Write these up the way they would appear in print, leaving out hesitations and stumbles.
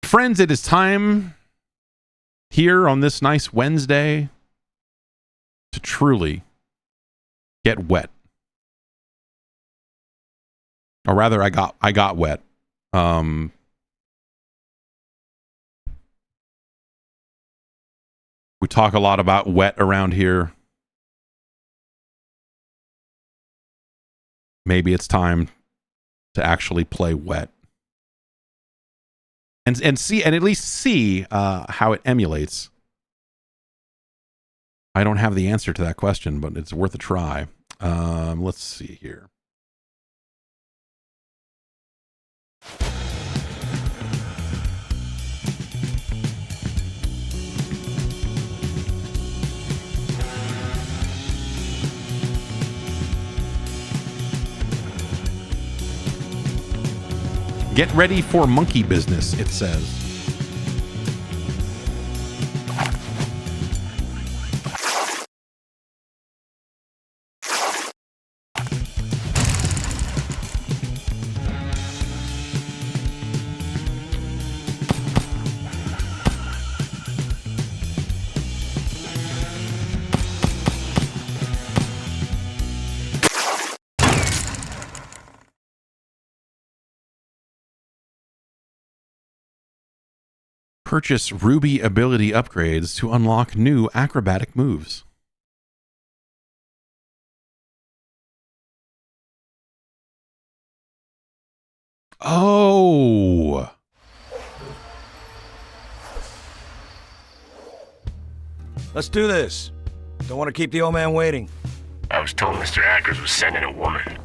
Friends, it is time here on this nice Wednesday to truly get wet. Or rather, I got wet. We talk a lot about wet around here. Maybe it's time to actually play wet. And see, and at least see how it emulates. I don't have the answer to that question, but it's worth a try. Let's see here. Get ready for monkey business, it says. Purchase Ruby ability upgrades to unlock new acrobatic moves. Oh. Let's do this. Don't want to keep the old man waiting. I was told Mr. Ackers was sending a woman.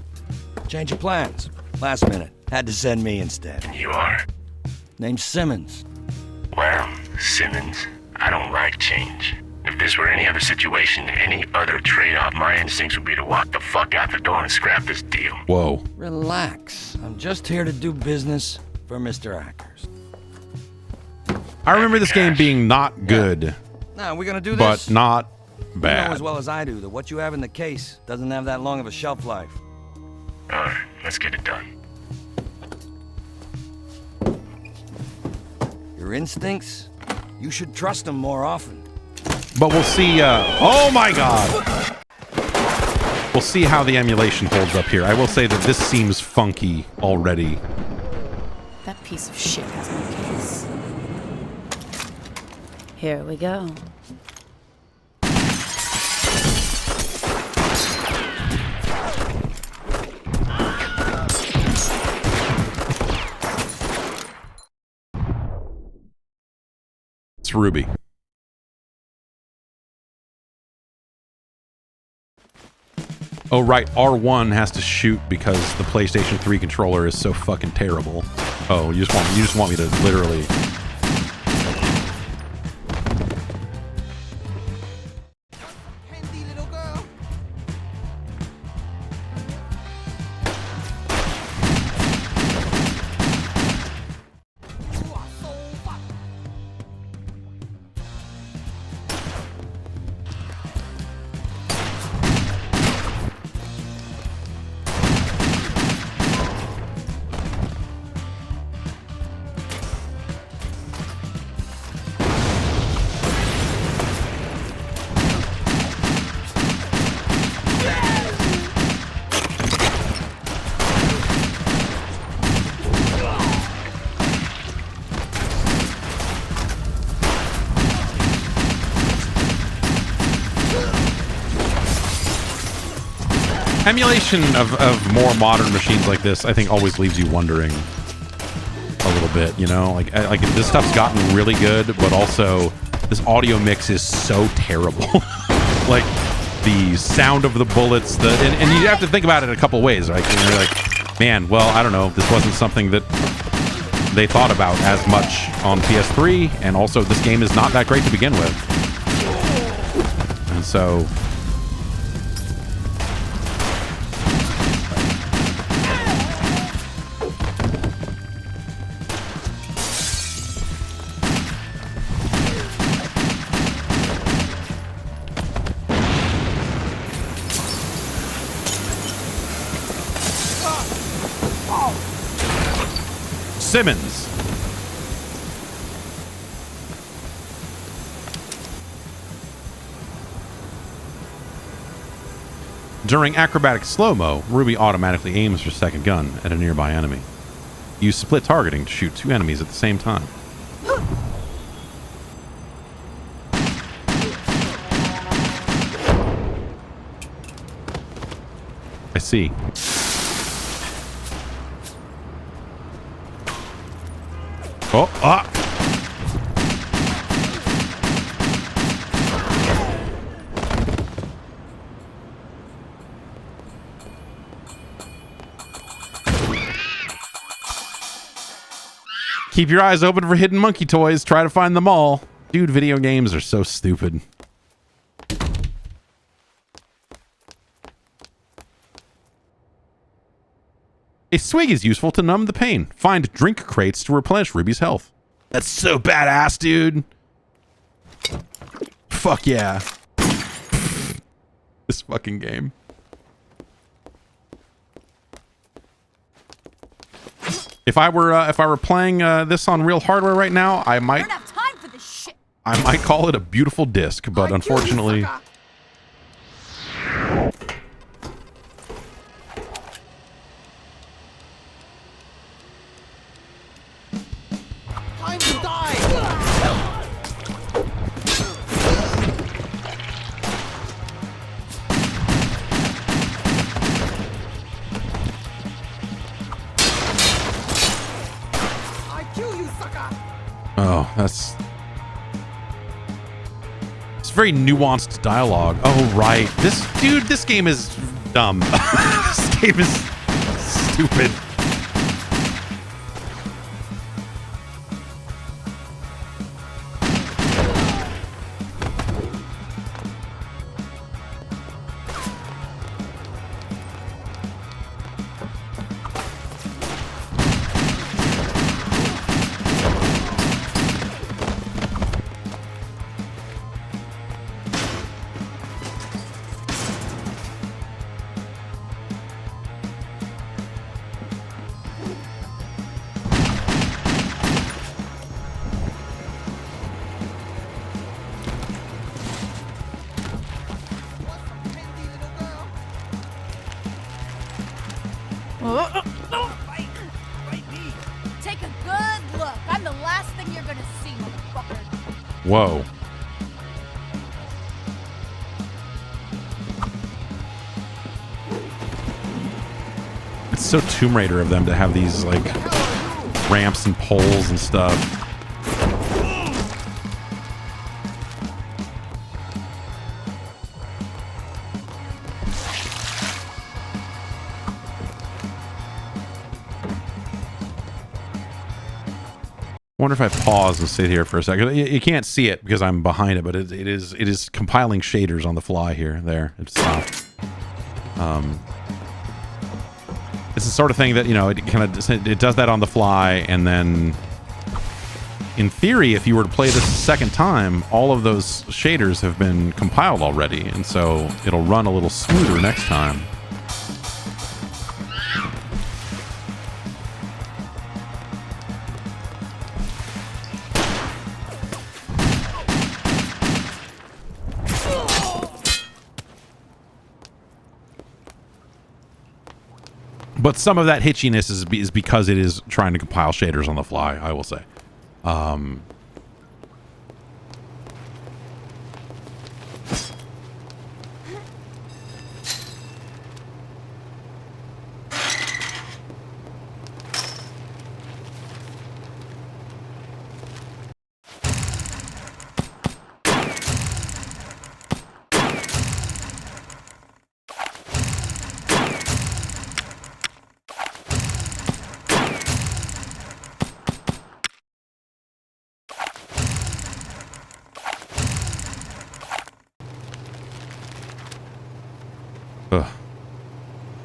Change of plans. Last minute. Had to send me instead. And you are? Name's Simmons. Well, Simmons, I don't like change. If this were any other situation, any other trade-off, my instincts would be to walk the fuck out the door and scrap this deal. Whoa. Relax. I'm just here to do business for Mr. Ackers. I remember this game being not good. Yeah. Now, we're gonna do but this? Not You bad. know as well as I do that what you have in the case doesn't have that long of a shelf life. Alright, let's get it done. Your instincts? You should trust them more often. But we'll see, oh my god! We'll see how the emulation holds up here. I will say that this seems funky already. That piece of shit has no case. Here we go. It's Ruby. Oh, right. R1 has to shoot because the PlayStation 3 controller is so fucking terrible. Oh, you just want me to literally... Emulation of more modern machines like this, I think, always leaves you wondering a little bit, you know? Like this stuff's gotten really good, but also this audio mix is so terrible. Like, the sound of the bullets, and you have to think about it in a couple ways, right? And you're like, man, well, I don't know, this wasn't something that they thought about as much on PS3, and also this game is not that great to begin with. And so... Simmons. During acrobatic slow-mo, Ruby automatically aims her second gun at a nearby enemy. Use split targeting to shoot 2 enemies at the same time. I see. Oh, ah! Keep your eyes open for hidden monkey toys. Try to find them all. Dude, video games are so stupid. A swig is useful to numb the pain. Find drink crates to replenish Ruby's health. That's so badass, dude. Fuck yeah. This fucking game. If I were playing this on real hardware right now, I might don't have time for this shit. I might call it a beautiful disc, but unfortunately. Time to die! I kill you, sucker! Oh, it's very nuanced dialogue. Oh, right. This game is dumb. This game is stupid. Take a good look. I'm the last thing you're gonna see, motherfucker. Whoa. It's so Tomb Raider of them to have these, like, ramps and poles and stuff. Wonder if I pause and sit here for a second. You can't see it because I'm behind it, but it is compiling shaders on the fly here. There, it stopped. It's the sort of thing that, you know, it does that on the fly, and then in theory, if you were to play this a second time, all of those shaders have been compiled already, and so it'll run a little smoother next time. But some of that hitchiness is because it is trying to compile shaders on the fly, I will say.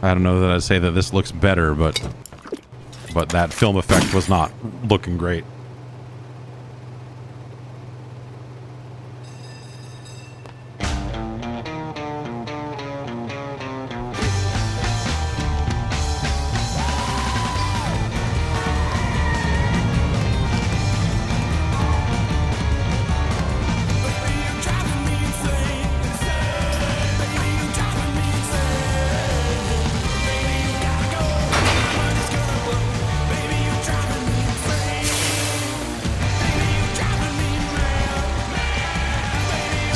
I don't know that I'd say that this looks better, but that film effect was not looking great.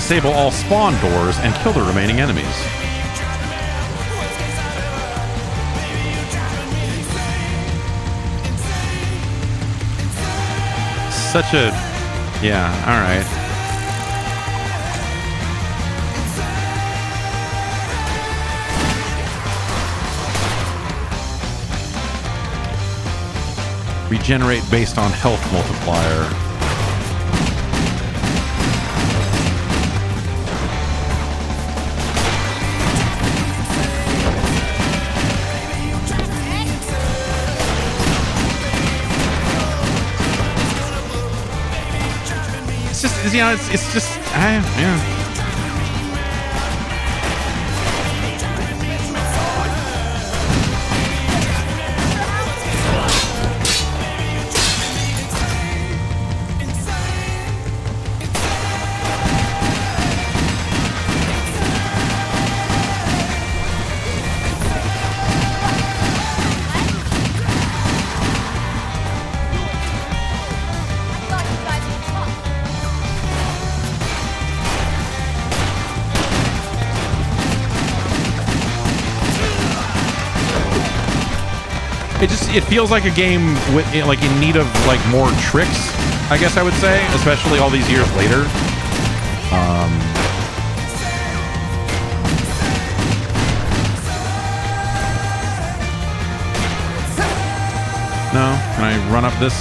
disable all spawn doors and kill the remaining enemies. Such a... Yeah, alright. Regenerate based on health multiplier. It's just, you know, it's just, yeah. It feels like a game with like in need of like more tricks, I guess I would say, especially all these years later. No, can I run up this?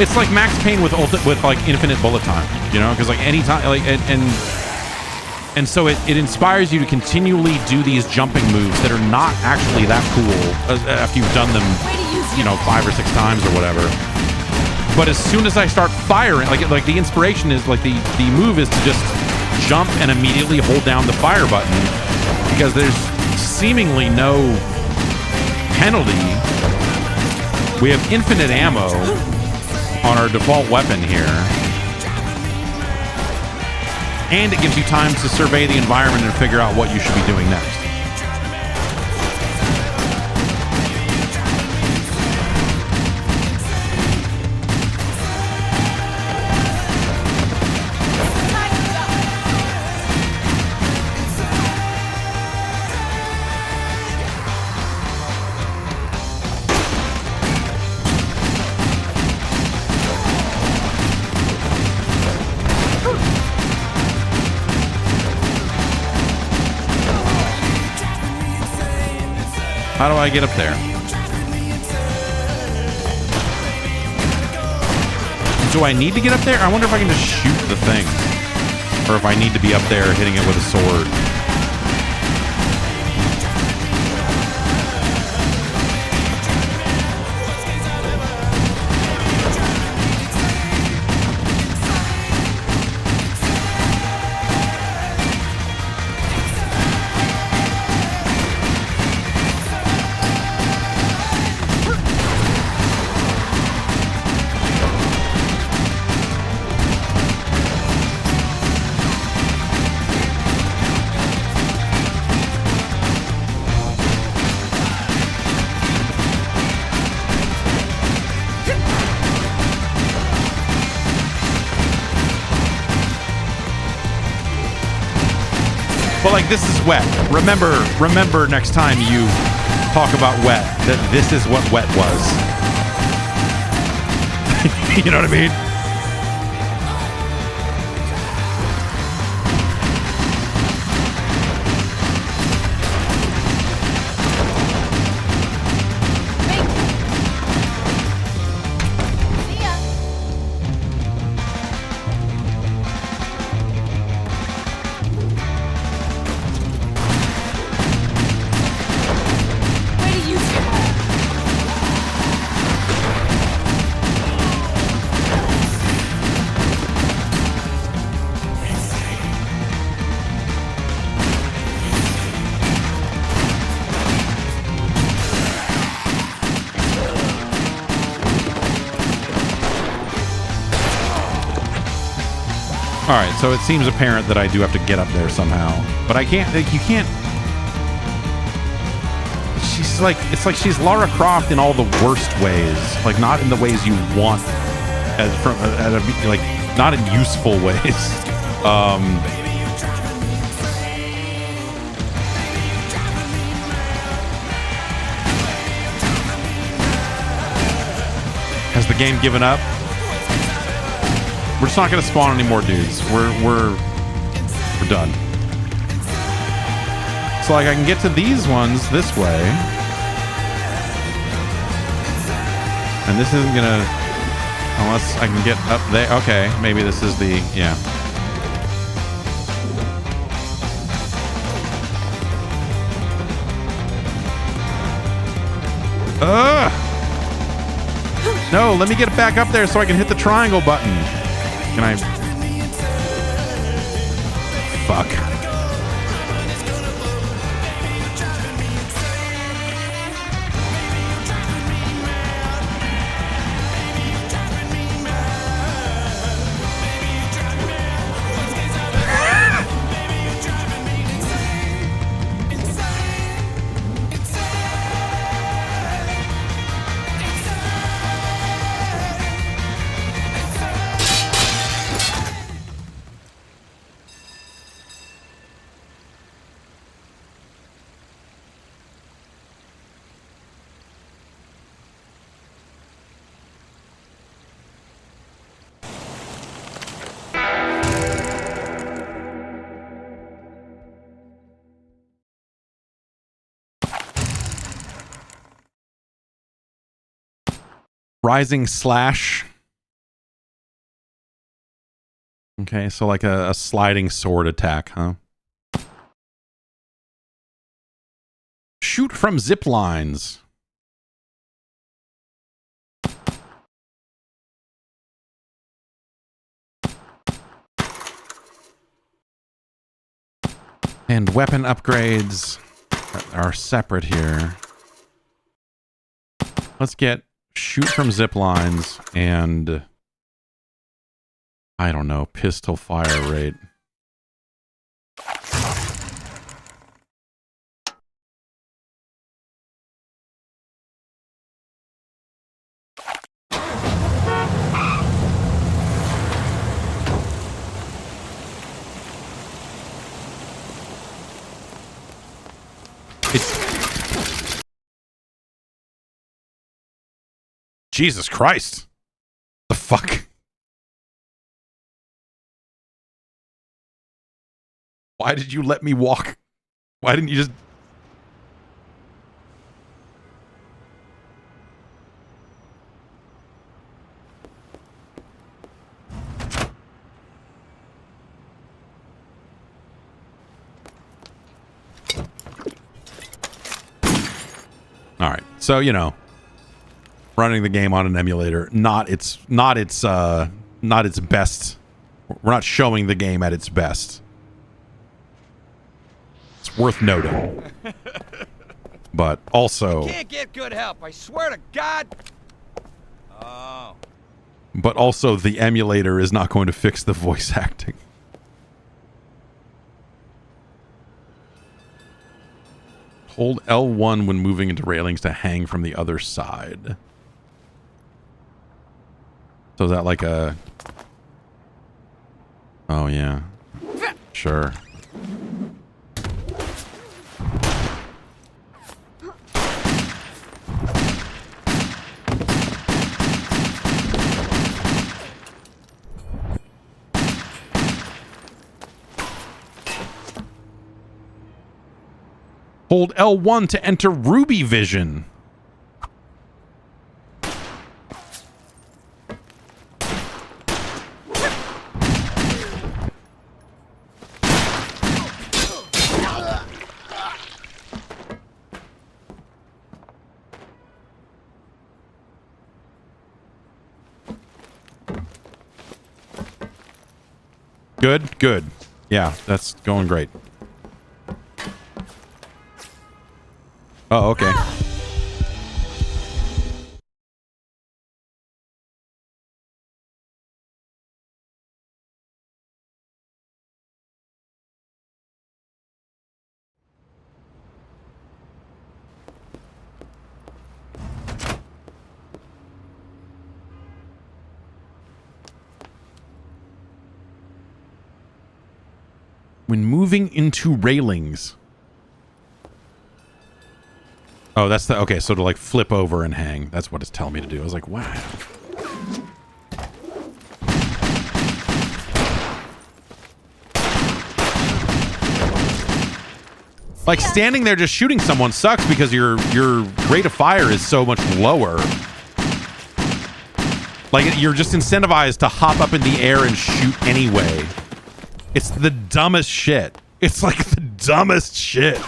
It's like Max Payne with like infinite bullet time, you know, because like any time, like and so it inspires you to continually do these jumping moves that are not actually that cool after you've done them, you know, 5 or 6 times or whatever. But as soon as I start firing, like the inspiration is like the move is to just jump and immediately hold down the fire button because there's seemingly no penalty. We have infinite ammo on our default weapon here. And it gives you time to survey the environment and figure out what you should be doing next. How do I get up there? Do I need to get up there? I wonder if I can just shoot the thing. Or if I need to be up there hitting it with a sword. But like, this is wet. Remember next time you talk about wet, that this is what wet was. You know what I mean? All right, so it seems apparent that I do have to get up there somehow, but I can't. Like, you can't. She's like, it's like she's Lara Croft in all the worst ways, like not in the ways you want, as from like not in useful ways. Has the game given up? We're just not gonna spawn any more dudes. We're done. So like I can get to these ones this way. And this isn't gonna, unless I can get up there. Okay, maybe this is the, yeah. No, let me get back up there so I can hit the triangle button. Can I? Fuck. Rising slash. Okay, so like a sliding sword attack, huh? Shoot from zip lines. And weapon upgrades are separate here. Let's get shoot from zip lines and I don't know, pistol fire rate. Jesus Christ. The fuck? Why did you let me walk? Why didn't you just... All right. So, you know, running the game on an emulator, not its best. We're not showing the game at its best. It's worth noting. But also, Can't get good help, I swear to God. Oh. But also the emulator is not going to fix the voice acting. Hold L1 when moving into railings to hang from the other side. So is that like a... Oh, yeah. Sure. Hold L1 to enter Ruby Vision. Good, good. Yeah, that's going great. Oh, okay. When moving into railings. Oh, that's the... Okay, so to like flip over and hang. That's what it's telling me to do. I was like, wow. Like standing there just shooting someone sucks because your rate of fire is so much lower. Like you're just incentivized to hop up in the air and shoot anyway. It's the dumbest shit. It's like the dumbest shit.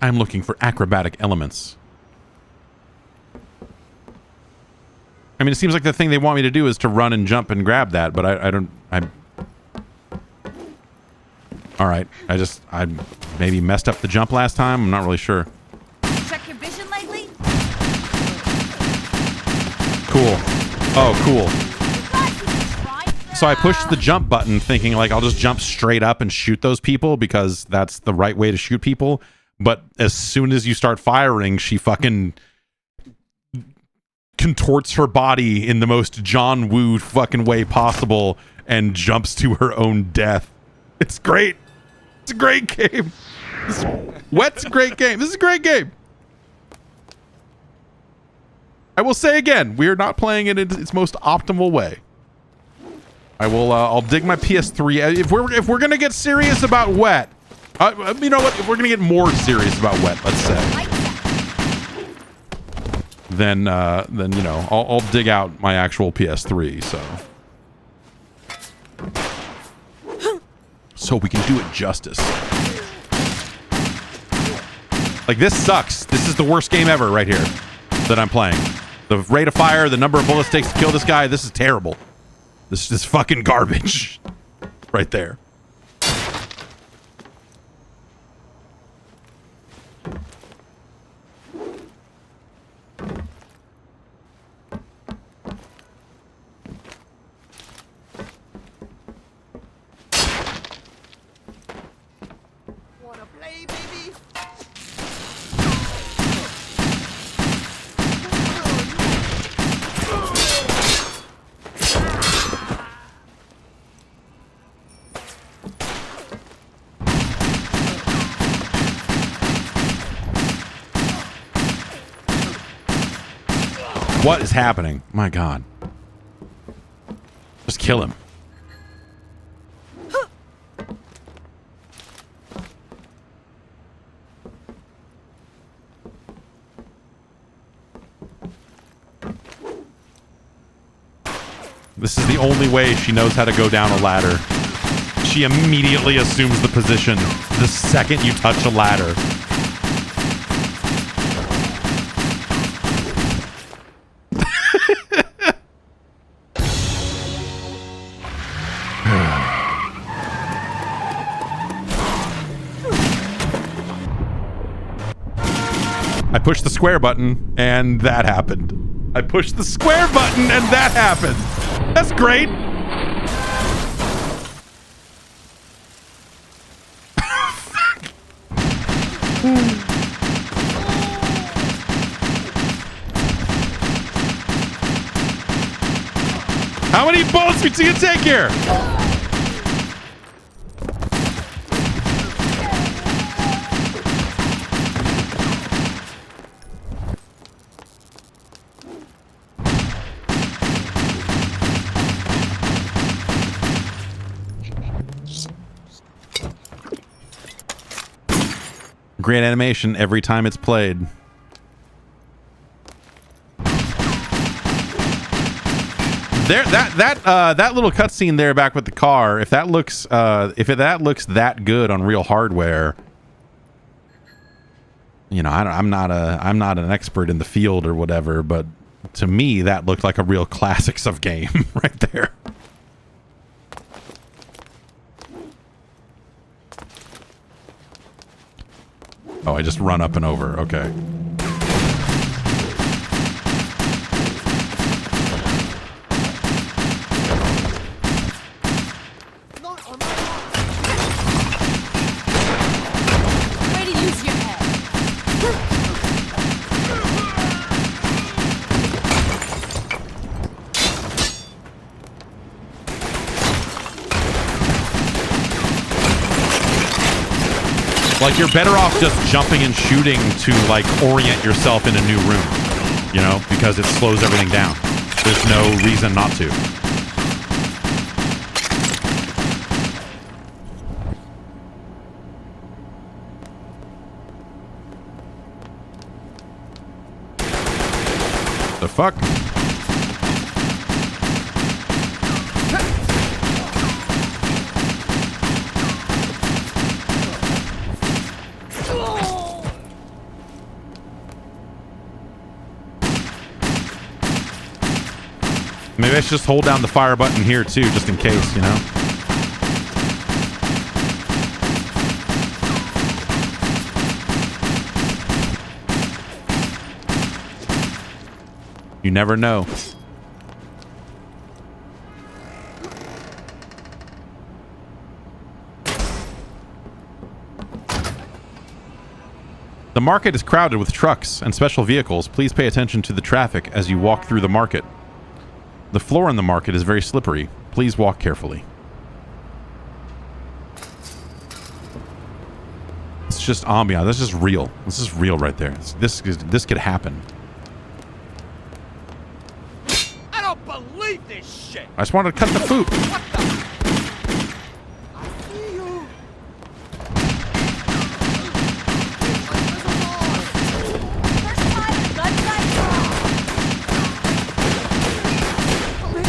I'm looking for acrobatic elements. I mean, it seems like the thing they want me to do is to run and jump and grab that, but I don't... All right. I maybe messed up the jump last time. I'm not really sure. Check your vision lately? Cool. Oh, cool. So I pushed the jump button thinking like I'll just jump straight up and shoot those people because that's the right way to shoot people. But as soon as you start firing, she fucking contorts her body in the most John Woo fucking way possible and jumps to her own death. It's great. It's a great game. Wet's a great game. This is a great game. I will say again, we are not playing it in its most optimal way. I will. I'll dig my PS3. If we're gonna get serious about Wet, you know what? If we're gonna get more serious about Wet, let's say, then you know, I'll dig out my actual PS3. So we can do it justice. Like this sucks. This is the worst game ever right here that I'm playing. The rate of fire, the number of bullets it takes to kill this guy. This is terrible. This is fucking garbage right there. Wanna play, baby? What is happening? My God. Just kill him. This is the only way she knows how to go down a ladder. She immediately assumes the position the second you touch a ladder. I pushed the square button, and that happened. I pushed the square button, and that happened. That's great. How many bullets do you take here? Great animation every time it's played. There, that little cutscene there back with the car. If that looks that good on real hardware, you know, I'm not an expert in the field or whatever, but to me that looked like a real classics of game right there. Oh, I just run up and over. Okay. Way to use your head. Like, you're better off just jumping and shooting to, like, orient yourself in a new room, you know, because it slows everything down. There's no reason not to. The fuck? Maybe I should just hold down the fire button here too, just in case, you know? You never know. The market is crowded with trucks and special vehicles. Please pay attention to the traffic as you walk through the market. The floor in the market is very slippery. Please walk carefully. It's just ambiance. This is real. This is real right there. This could happen. I don't believe this shit. I just wanted to cut the food. What the? I see you. First time in gunfight.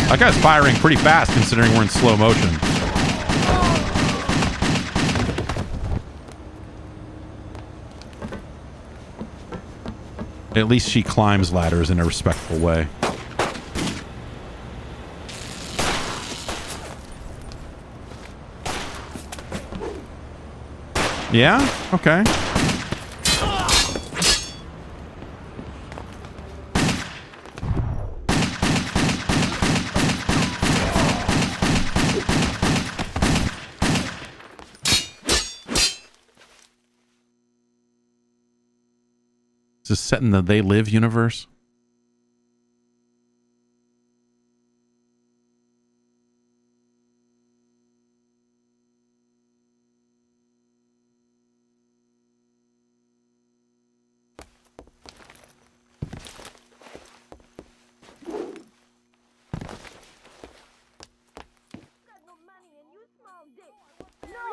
That guy's firing pretty fast considering we're in slow motion. At least she climbs ladders in a respectful way. Yeah? Okay. Is this set in the They Live universe?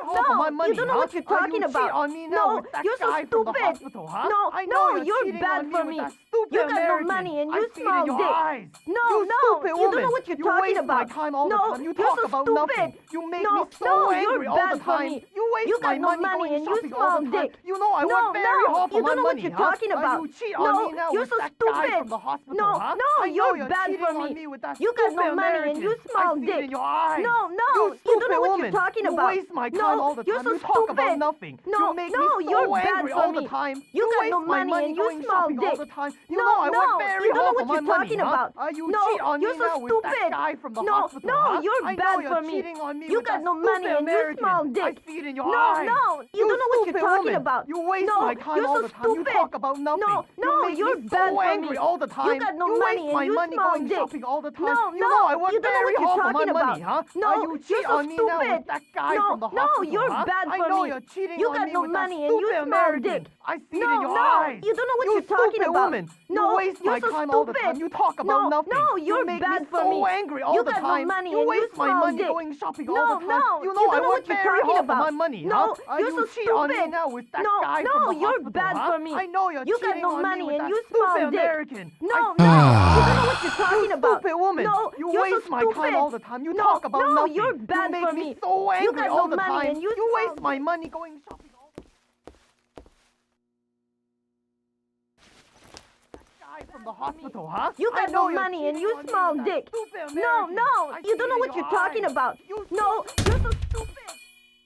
No, my money, you don't know what you're talking about. On me now with that you're so guy from the stupid. hospital, huh? No, I know no, you're cheating bad on for with me. that stupid You got no American. money and you I see it in smell your dick. eyes. No, you no, stupid you woman. don't know what you're you talking waste about. my time all No, the time. You you're talk so about stupid. nothing. You make No, me so no, angry you're all the bad for time. me. You waste You got my no money money going and you shopping all smell the time. dick. You know I No, work very no, hard for you my don't know what money, you're huh? talking about. You cheat No, on me now you're with so that guy stupid. from the hospital, No, huh? no, I know you're bad cheating for on me. me with that You got stupid no money and American. you smell I see it dick. in your eyes. No, You you don't know what woman. you're talking You about. waste my time No, all the time. you're so You talk about stupid. nothing. No, you make no, me so you're bad angry for all me. the time. You got waste no my money and you going smell shopping all dick. the time. You No, know I work no, very you don't know hard what for my you're money, talking huh? about. You No, cheat on you're me so now with that stupid. guy from the No, hospital, no, huh? you're I bad know you're for me. cheating on me You with got that no money stupid and you American. smell I dick. see it in your No, eyes. no, you don't know what you're stupid talking woman. about. You waste No, my time you're all so the time. You stupid. talk about nothing. No, you no, make you're me bad so for angry me. all the time. You got no you money waste and my you money smell going dick. shopping all the time. No, you know I no, work you don't know very what you're hard for my talking money, about. huh? No, you cheat you're so on me now with stupid. that guy No, from the no, hospital, you're huh? bad I for know me. you're cheating You on got me no with money that and you stupid smell American. dick. I see it No, in your no, eyes. you don't know what you you're talking stupid about. woman. No, you waste you're my so time all the time. stupid. You talk about No, nothing. no, you're you make bad me for so me. angry all You the got no time. money you and you waste my smell money dick. going shopping No, all the time. no, you know you I don't know work what you're very talking hard for about. my money, No, huh? you're you so cheat on me stupid. now with that No, guy no, from the you're hospital, bad huh? for me. I know you're You got cheating no on money me with and that you stupid smell dick. American. No, I no, see it in your you don't know eyes. what you're talking about. Stupid woman. No, you you're waste so my stupid. time all the time. You No, talk about no, nothing. you're bad you make for me me. so You angry got all no the money time. and you you smell waste my dick. money going shopping all the time. Guy from the hospital, huh? You I got know no you're money and cheating you on me smell with that dick. stupid No, American. no, I you see don't know it what in you're your talking eyes. about. You No, you're so stupid.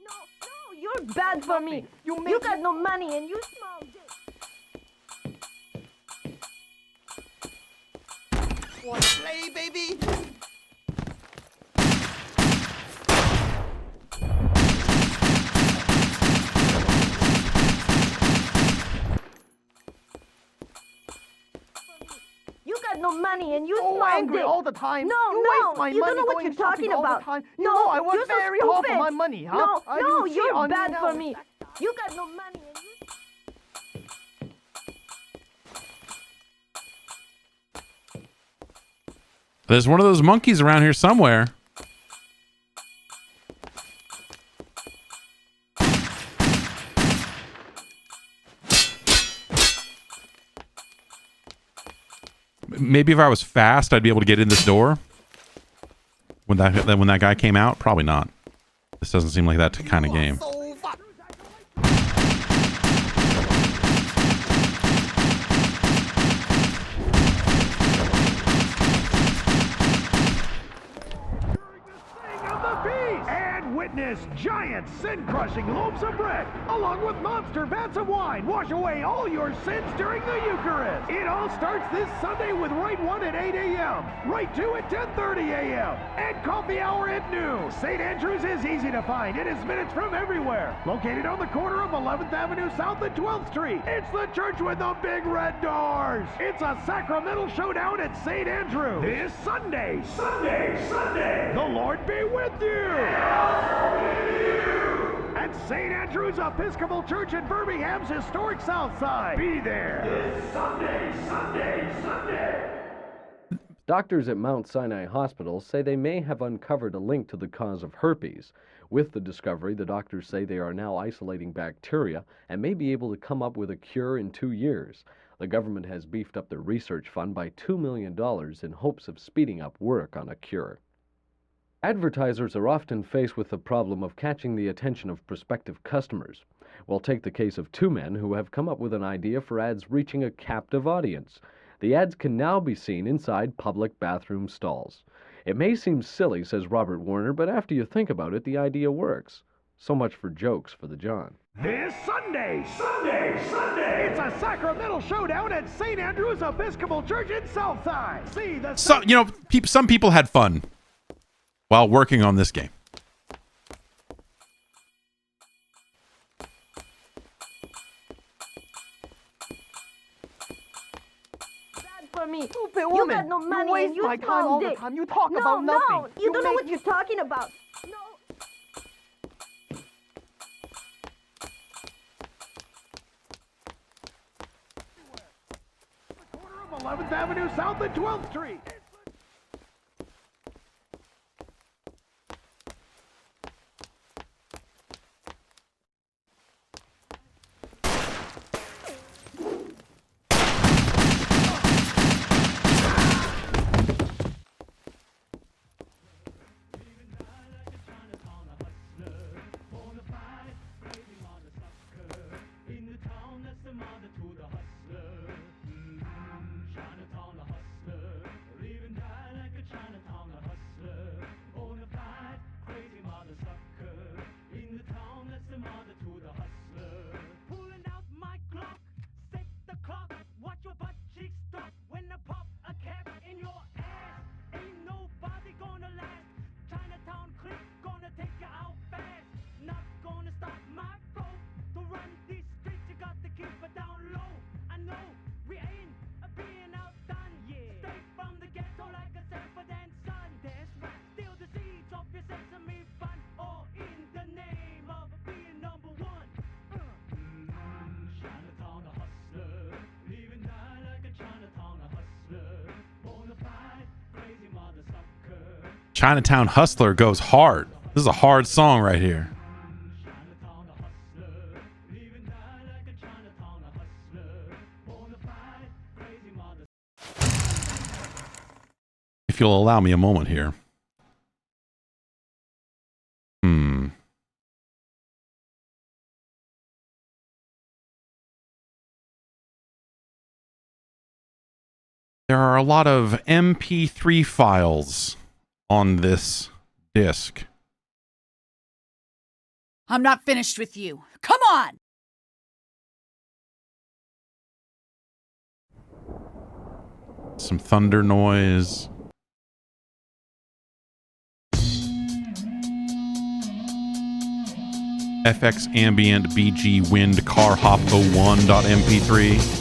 No, no, you're bad for me. You make You got me no money and you smell dick. Wanna play, baby? money and you so small angry dick. all the time. No, you no, waste my you money don't know what going you're talking shopping all the about. time. You No, know I want you're so very half of stupid. my money, huh? No, no, you cheat you're on me bad now. for me. You got no money and you... There's one of those monkeys around here somewhere. Maybe if I was fast, I'd be able to get in this door. When that guy came out, probably not. This doesn't seem like that kind of game. Witness giant sin-crushing loaves of bread, along with monster vats of wine. Wash away all your sins during the Eucharist. It all starts this Sunday with Rite 1 at 8 a.m., Rite 2 at 10:30 a.m., and coffee hour at noon. St. Andrews is easy to find. It is minutes from everywhere. Located on the corner of 11th Avenue South and 12th Street. It's the church with the big red doors. It's a sacramental showdown at St. Andrews. This Sunday. The Lord be with you. At St. Andrew's Episcopal Church in Birmingham's historic South Side. Be there. This Sunday. Doctors at Mount Sinai Hospital say they may have uncovered a link to the cause of herpes. With the discovery, the doctors say they are now isolating bacteria and may be able to come up with a cure in 2 years. The government has beefed up their research fund by $2 million in hopes of speeding up work on a cure. Advertisers are often faced with the problem of catching the attention of prospective customers. We'll take the case of two men who have come up with an idea for ads reaching a captive audience. The ads can now be seen inside public bathroom stalls. It may seem silly, says Robert Warner, but after you think about it, the idea works. So much for jokes for the John. This Sunday. It's a sacramental showdown at St. Andrew's Episcopal Church in Southside. See the... So, you know, some people had fun while working on this game. For me. Stupid You woman. got no money you waste and you my time small all the dick. time. You talk No, about nothing. no, you don't know what you're talking about. No. 11th Avenue South and 12th Street. Chinatown Hustler goes hard. This is a hard song right here. If you'll allow me a moment here. There are a lot of MP3 files on this disc. I'm not finished with you. Come on! Some thunder noise. FX Ambient BG Wind Car Hop 01.mp3.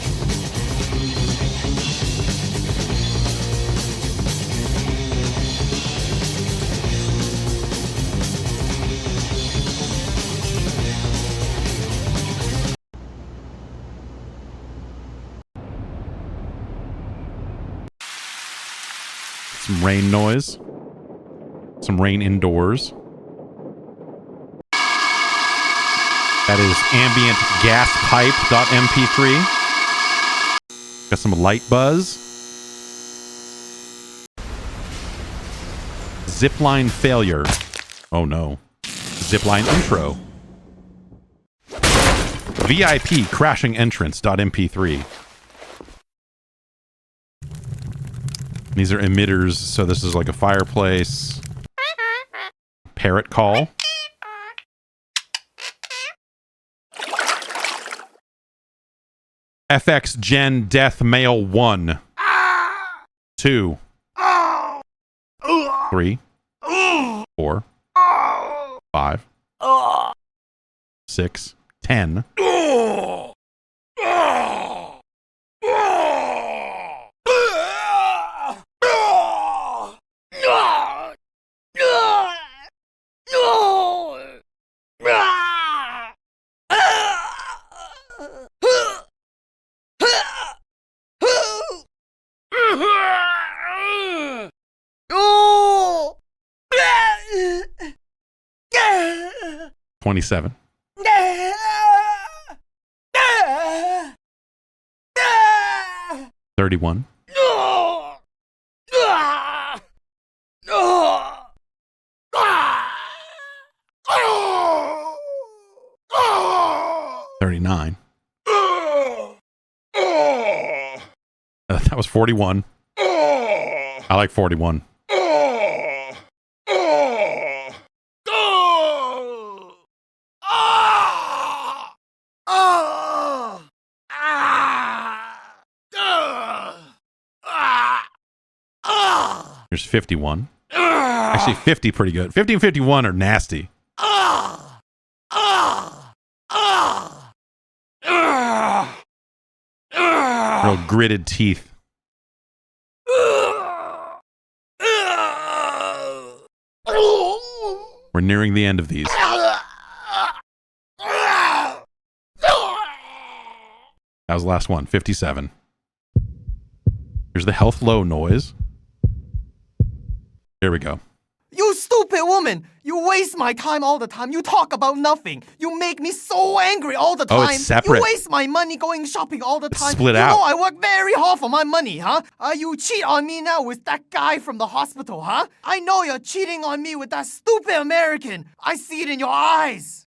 Some rain noise. Some rain indoors. That is ambient gas pipe.mp3. Got some light buzz. Zipline failure. Oh no. Zipline intro. VIP crashing entrance.mp3. These are emitters, so this is like a fireplace. Parrot call. FX Gen Death Mail 1. 2. 3. 4. 5. 6. 10. 27. 31. 39. That was 41. I like 41. Here's 51. Actually, 50 pretty good. 50 and 51 are nasty. Real gritted teeth. We're nearing the end of these. That was the last one. 57. Here's the health low noise. Here we go. You stupid woman! You waste my time all the time. You talk about nothing. You make me so angry all the time. Oh, it's separate. You waste my money going shopping all the time. Split you out. know I work very hard for my money, huh? You cheat on me now with that guy from the hospital, huh? I know you're cheating on me with that stupid American. I see it in your eyes.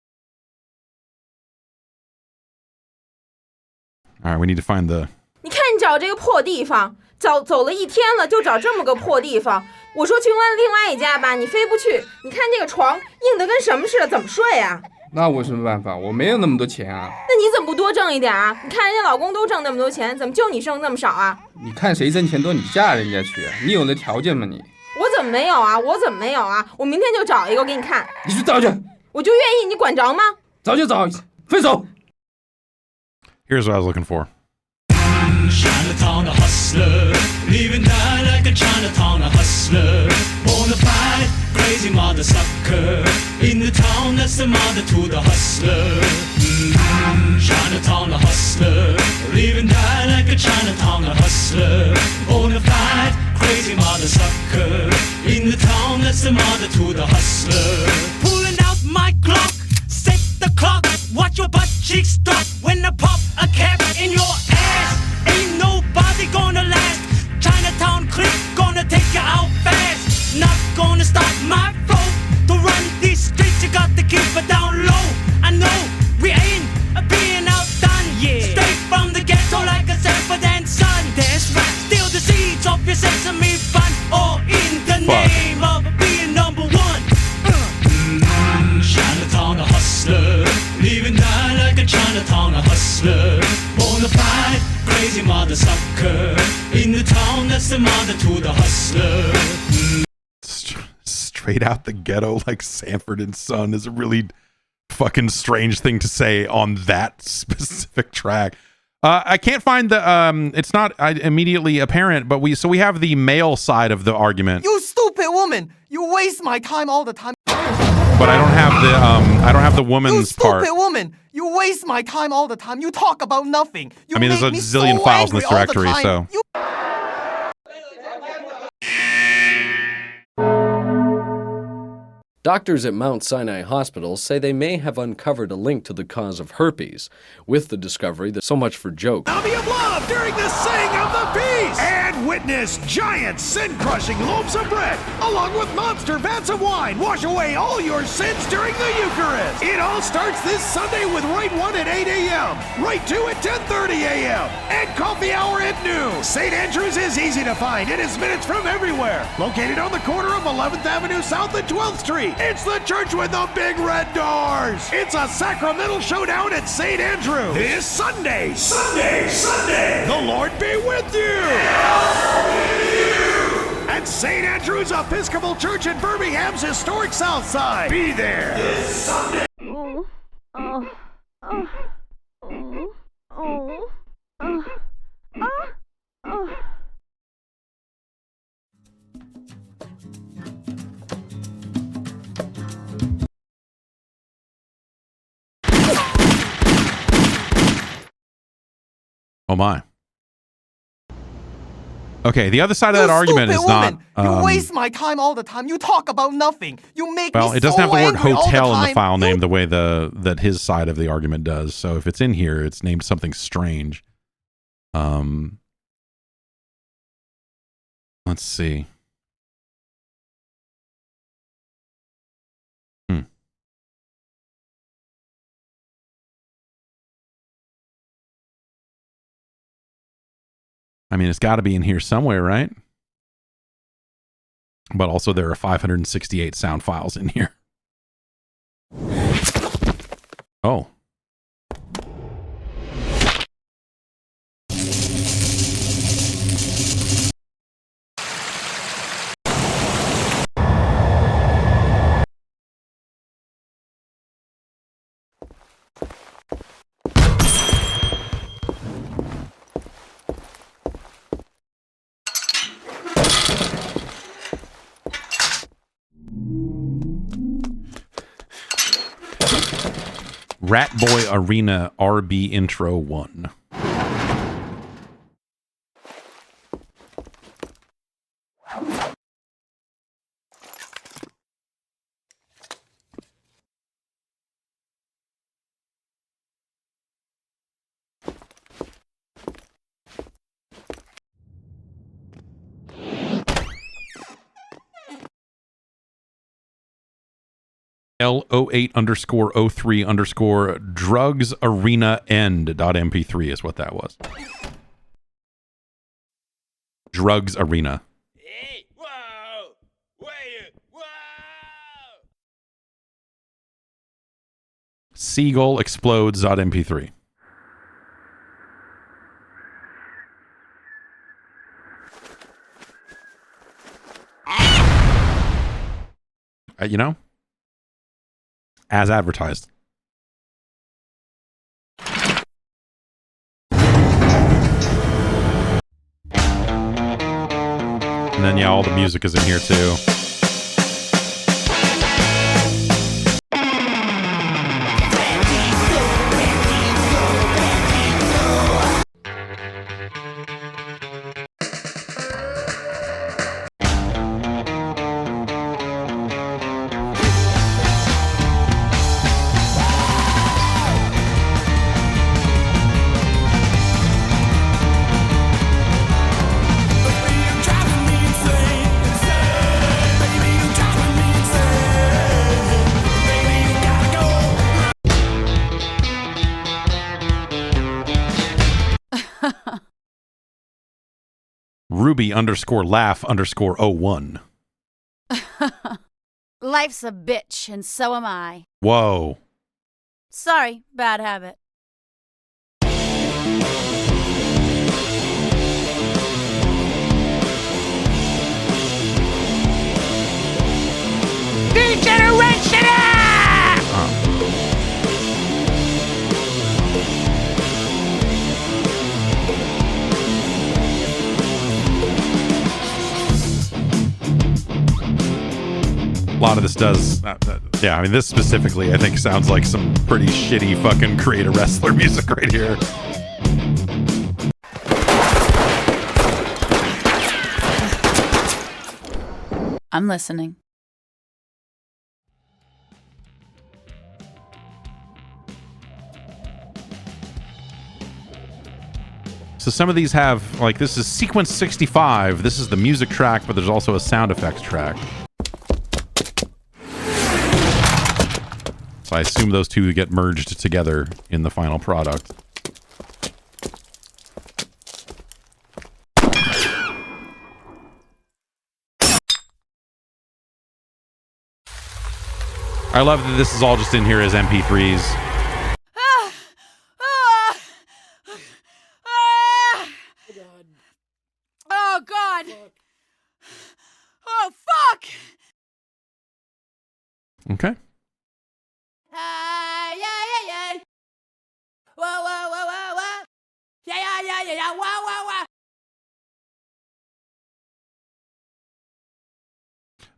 All right, we need to find the... 你看你找这个破地方，走了一天了，就找这么个破地方。我说去问另外一家吧，你非不去。你看这个床硬得跟什么似的，怎么睡啊？那我有什么办法？我没有那么多钱啊。那你怎么不多挣一点啊？你看人家老公都挣那么多钱，怎么就你挣那么少啊？你看谁挣钱多，你嫁人家去，你有那条件吗你？我怎么没有啊？我明天就找一个给你看。你去找去。我就愿意，你管着吗？找就找，分手。Here's what I was looking for. Chinatown, a hustler, living die like a Chinatown, a hustler. Bonafide, crazy mother sucker. In the town, that's the mother to the hustler. Chinatown, a hustler, living die like a Chinatown, a hustler. Bonafide, crazy mother sucker. In the town, that's the mother to the hustler. Pulling out my clock, set the clock, watch your butt cheeks drop when I pop a cap in your ass. Ain't nobody gonna last. Chinatown clique gonna take you out fast. Not gonna stop my flow. To run these streets, you got to keep it down low. I know we ain't being outdone. Yeah. Straight from the ghetto like a Sanford son. That's right. Steal the seeds of your sesame bun. All in the name of being number one. Chinatown, a hustler. Living die like a Chinatown, a hustler. Bonafide, crazy mother sucker. In the town, that's the mother to the hustler. Straight out the ghetto like Sanford and Son is a really fucking strange thing to say on that specific track. I can't find the it's not immediately apparent, but we have the male side of the argument. You stupid woman! You waste my time all the time. But I don't have the woman's part. You stupid woman! You waste my time all the time. You talk about nothing. You I mean, there's a zillion files in this directory, so. Doctors at Mount Sinai Hospital say they may have uncovered a link to the cause of herpes, with the discovery that so much for jokes. Tsunami of love during the sing of the peace! And witness giant sin-crushing loaves of bread, along with monster vats of wine. Wash away all your sins during the Eucharist. It all starts this Sunday with Right 1 at 8 a.m., Right 2 at 10:30 a.m., and coffee hour at noon. St. Andrews is easy to find. It is minutes from everywhere. Located on the corner of 11th Avenue South and 12th Street. It's the church with the big red doors. It's a sacramental showdown at St. Andrews this Sunday. Sunday. The Lord be with you. At St. Andrews Episcopal Church in Birmingham's historic South Side. Be there this Sunday. Oh my. Okay, the other side of that argument is woman. not. You waste my time all the time. You talk about nothing. You make Well, me it doesn't so have the word angry all hotel in the time. file name the way that his side of the argument does. So if it's in here, it's named something strange. Let's see. I mean, it's got to be in here somewhere, right? But also there are 568 sound files in here. Oh. Rat Boy Arena RB Intro 1. L08_03_ drugs arena end.mp3 is what that was. Drugs arena. Hey, whoa! Wait, whoa! Seagull explodes.mp3. You know? As advertised. And then, yeah, all the music is in here, too. Ruby_laugh_01. Life's a bitch, and so am I. Whoa. Sorry, bad habit. Degeneration! A lot of this does, yeah, I mean, this specifically, I think, sounds like some pretty shitty fucking Create a Wrestler music right here. I'm listening. So some of these have, like, this is sequence 65. This is the music track, but there's also a sound effects track. So I assume those two get merged together in the final product. I love that this is all just in here as MP3s. Oh, God. Oh, fuck. Okay. Yeah. Whoa. Yeah. Wow.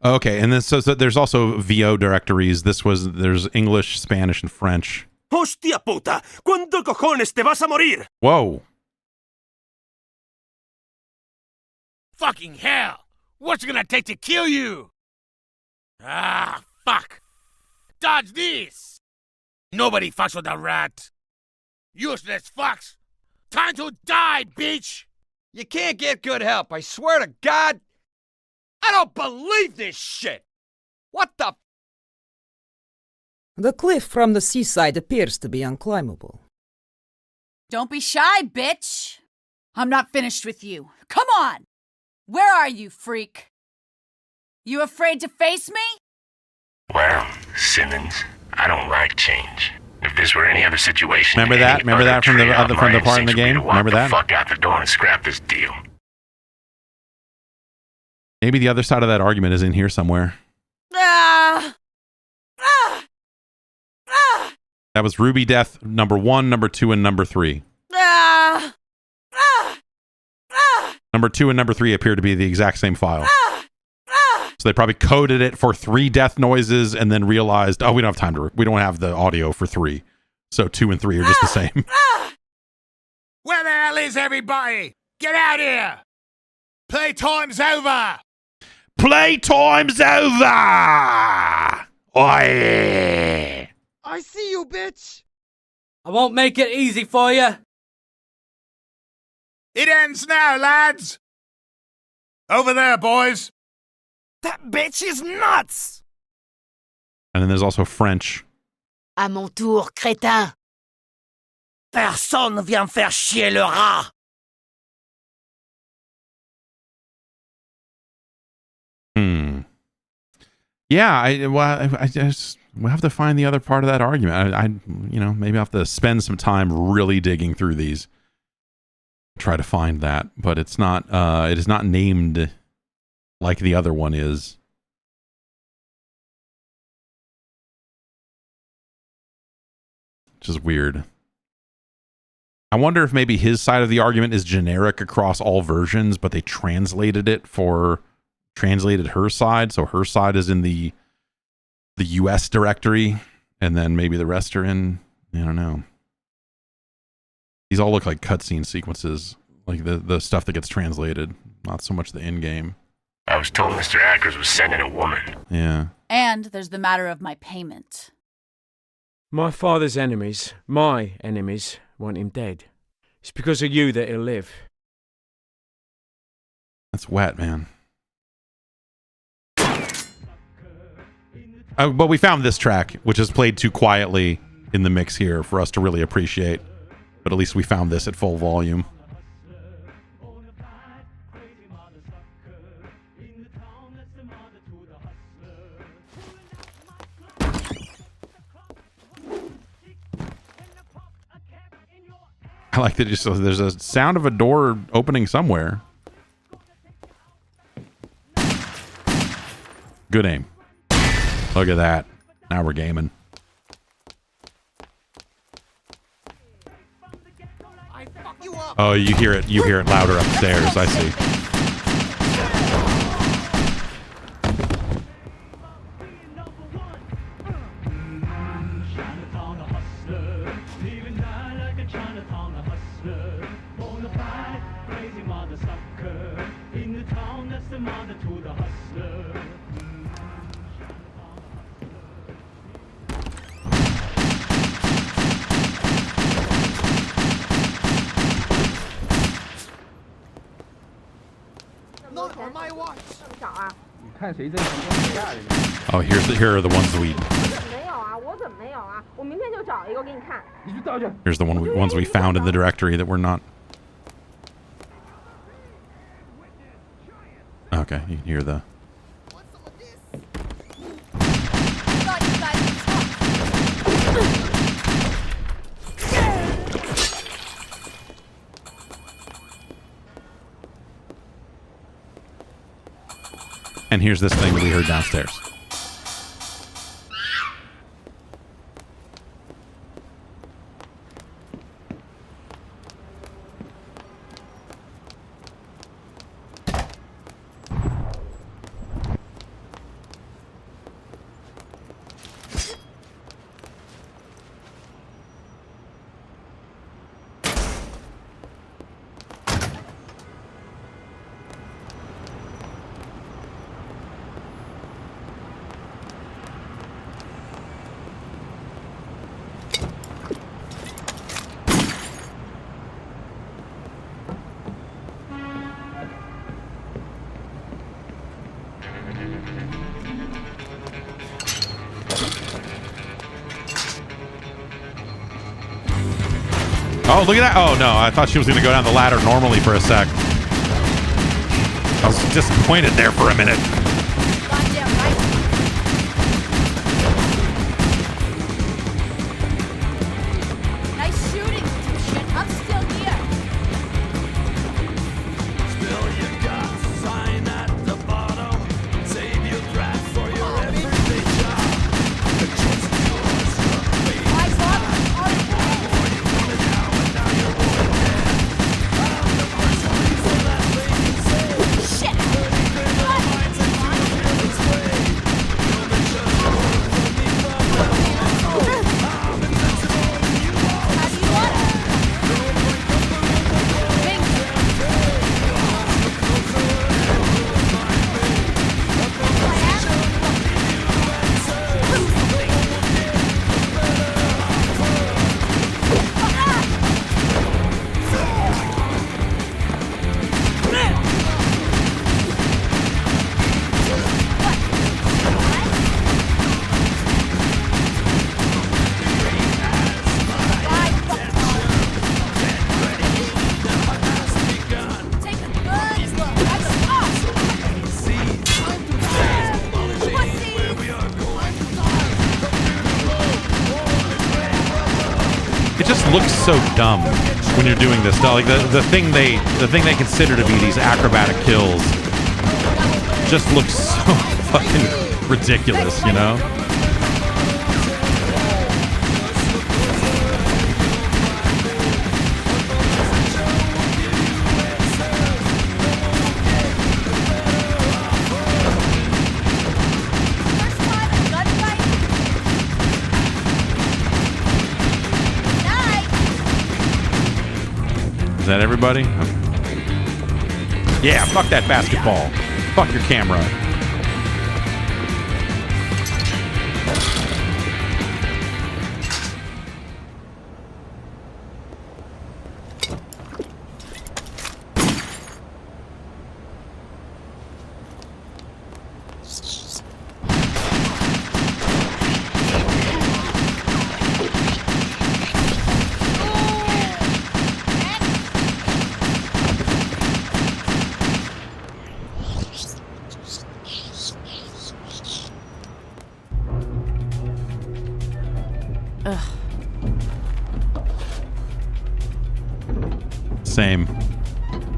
Okay, and then so there's also VO directories. There's English, Spanish, and French. Hostia puta! ¿Cuándo cojones te vas a morir? Whoa. Fucking hell! What's it gonna take to kill you? Ah, fuck! Dodge this! Nobody fucks with a rat. Useless fucks! Time to die, bitch! You can't get good help, I swear to God. I don't believe this shit! What the? The cliff from the seaside appears to be unclimbable. Don't be shy, bitch. I'm not finished with you. Come on. Where are you, freak? You afraid to face me? Well, Simmons, I don't like change. If this were any other situation, Remember that? Remember that from the part in the game? Remember that? Fuck out the door and scrap this deal. Maybe the other side of that argument is in here somewhere. That was Ruby Death number 1, number 2, and number 3. Number 2 and number 3 appear to be the exact same file. So they probably coded it for 3 death noises and then realized, oh, we don't have time to, we don't have the audio for 3. So 2 and 3 are just the same. Where the hell is everybody? Get out here! Playtime's over! Playtime's over! Oi! I see you, bitch! I won't make it easy for you. It ends now, lads! Over there, boys! That bitch is nuts! And then there's also French. À mon tour, crétin! Personne vient faire chier le rat! Yeah, I just we'll have to find the other part of that argument. I you know, maybe I'll have to spend some time really digging through these. Try to find that, but it's not it is not named like the other one is. Which is weird. I wonder if maybe his side of the argument is generic across all versions, but they translated her side, so her side is in the US directory, and then maybe the rest are in, I don't know. These all look like cutscene sequences, like the stuff that gets translated, not so much the in-game. I was told Mr. Ackers was sending a woman. Yeah. And there's the matter of my payment. My father's enemies, my enemies, want him dead. It's because of you that he'll live. That's wet, man. But we found this track, which is played too quietly in the mix here for us to really appreciate. But at least we found this at full volume. I like that just there's a sound of a door opening somewhere. Good aim. Look at that. Now we're gaming. Oh, you hear it. You hear it louder upstairs. I see. 看谁在成功打架人家。 Oh, here are the ones that we. 没有啊，我怎么没有啊？我明天就找一个给你看。你去找去。 Here's the ones we found in the directory that we're not. Okay, you can hear the. And here's this thing that we heard downstairs. Oh, look at that. Oh, no. I thought she was going to go down the ladder normally for a sec. I was disappointed there for a minute. Nice shooting, shit. I'm still here. Still you got a sign at the bottom. Save your breath for your everyday job. The choice is yours. Eyes up. Before you want it now and now you're going dead. I'm the person so that they can say. Shit. Minds into a fearless way. You'll make sure to run from me from now on. I'm invincible and you are. How do you want it? Take a good look. It just looks so dumb when you're doing this. Like the thing they consider to be these acrobatic kills just looks so fucking ridiculous, you know? Is that everybody? Yeah, fuck that basketball. Fuck your camera.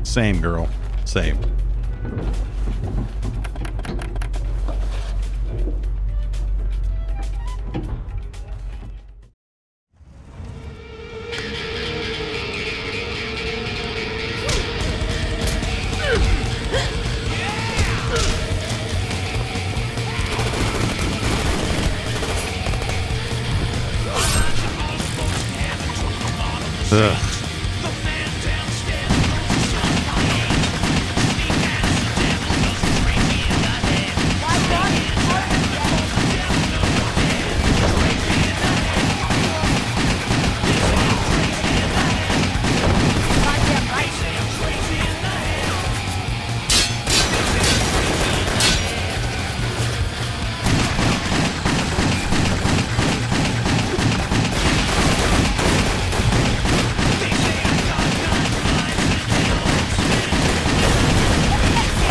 Same, girl. Same. Ugh.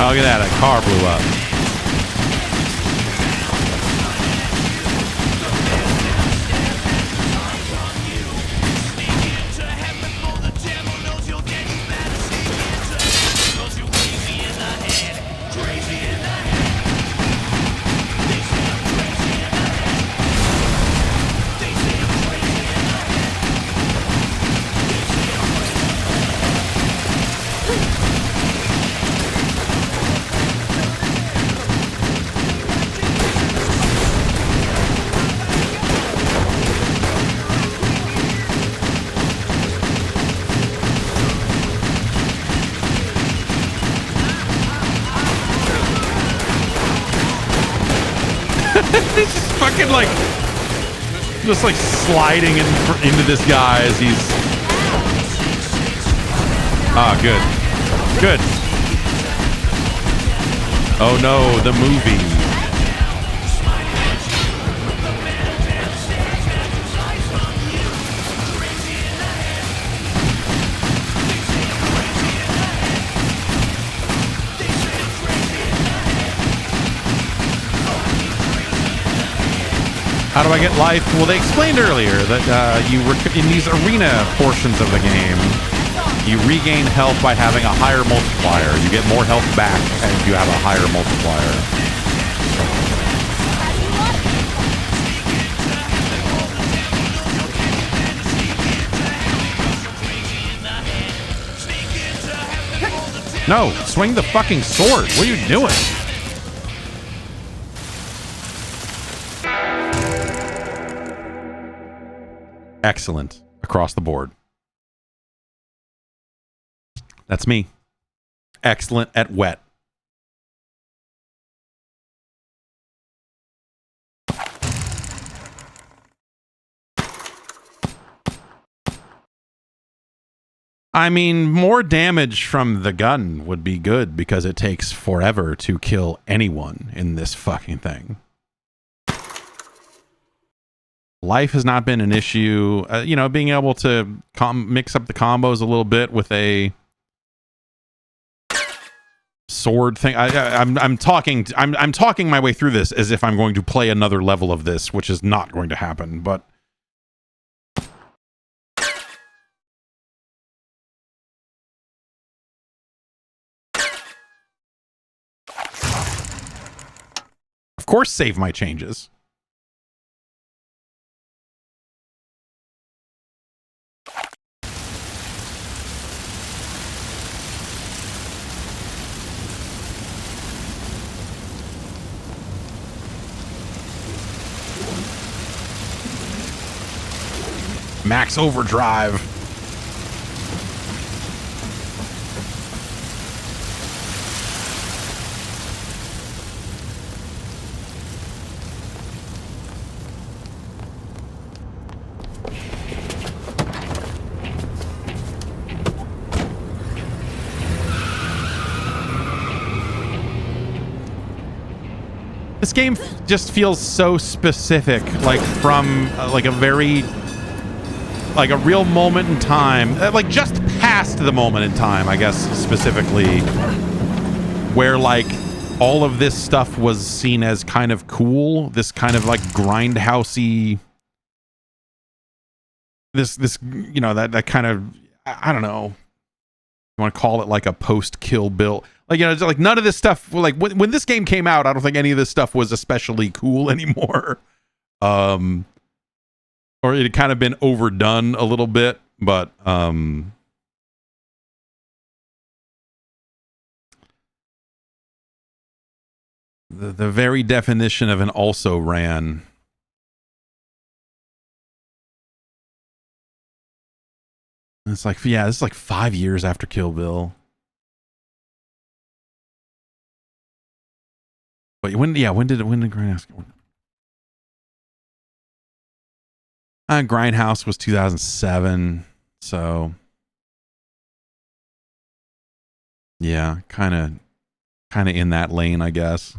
Oh, look at that. That car blew up. He's just fucking like, just like sliding into this guy as he's. Ah, good. Good. Oh no, the movie. How do I get life? Well, they explained earlier that in these arena portions of the game, you regain health by having a higher multiplier. You get more health back if you have a higher multiplier. No, swing the fucking sword. What are you doing? Excellent across the board. That's me. Excellent at wet. I mean, more damage from the gun would be good because it takes forever to kill anyone in this fucking thing. Life has not been an issue. You know, being able to mix up the combos a little bit with a sword thing. I'm talking my way through this as if I'm going to play another level of this, which is not going to happen. But of course, save my changes. Max overdrive. This game just feels so specific, like from like a very, like a real moment in time, like just past the moment in time, I guess, specifically, where like all of this stuff was seen as kind of cool, this kind of like grindhousey, this you know, that kind of, I don't know, you want to call it like a post-Kill Bill. Like, you know, it's like none of this stuff, like when this game came out, I don't think any of this stuff was especially cool anymore. Or it had kind of been overdone a little bit, but the very definition of an also ran. It's like, yeah, this is like 5 years after Kill Bill. But when did Grindhouse? Grindhouse was 2007, so yeah, kind of in that lane, I guess.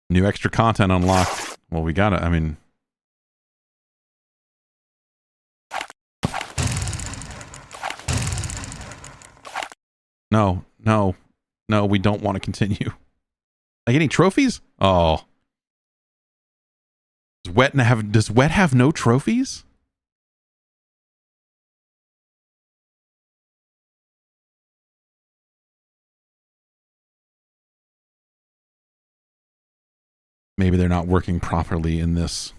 New extra content unlocked. Well, we got it. I mean, No, we don't want to continue. Like any trophies? Oh. Does Wet have no trophies? Maybe they're not working properly in this.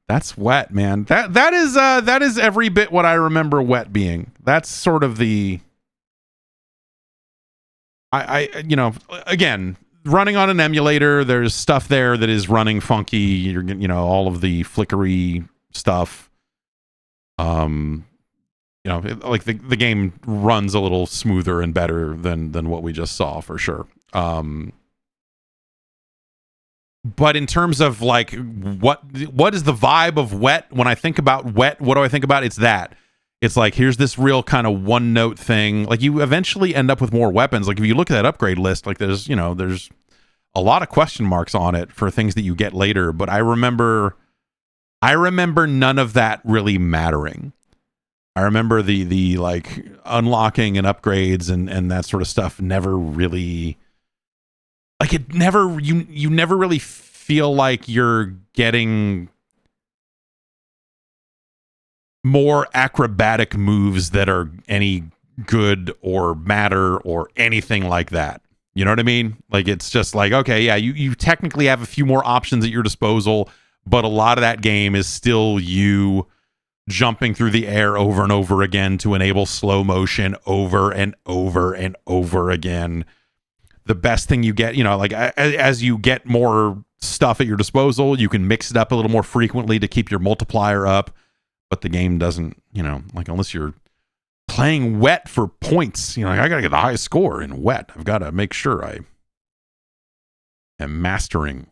That's Wet, man. That is every bit what I remember Wet being. That's sort of the you know, again, running on an emulator, there's stuff there that is running funky, you know, all of the flickery stuff. You know, like the game runs a little smoother and better than what we just saw for sure. But in terms of like what is the vibe of Wet? When I think about Wet, what do I think about? It's that. It's like, here's this real kind of one note thing. Like you eventually end up with more weapons. Like if you look at that upgrade list, like there's a lot of question marks on it for things that you get later. But I remember none of that really mattering. I remember the like unlocking and upgrades and that sort of stuff never really, like it never, you never really feel like you're getting more acrobatic moves that are any good or matter or anything like that. You know what I mean? Like it's just like, okay, yeah, you technically have a few more options at your disposal, but a lot of that game is still you jumping through the air over and over again to enable slow motion over and over and over again. The best thing you get, you know, like as you get more stuff at your disposal, you can mix it up a little more frequently to keep your multiplier up. But the game doesn't, you know, like unless you're playing Wet for points, you know, like I got to get the highest score in Wet. I've got to make sure I am mastering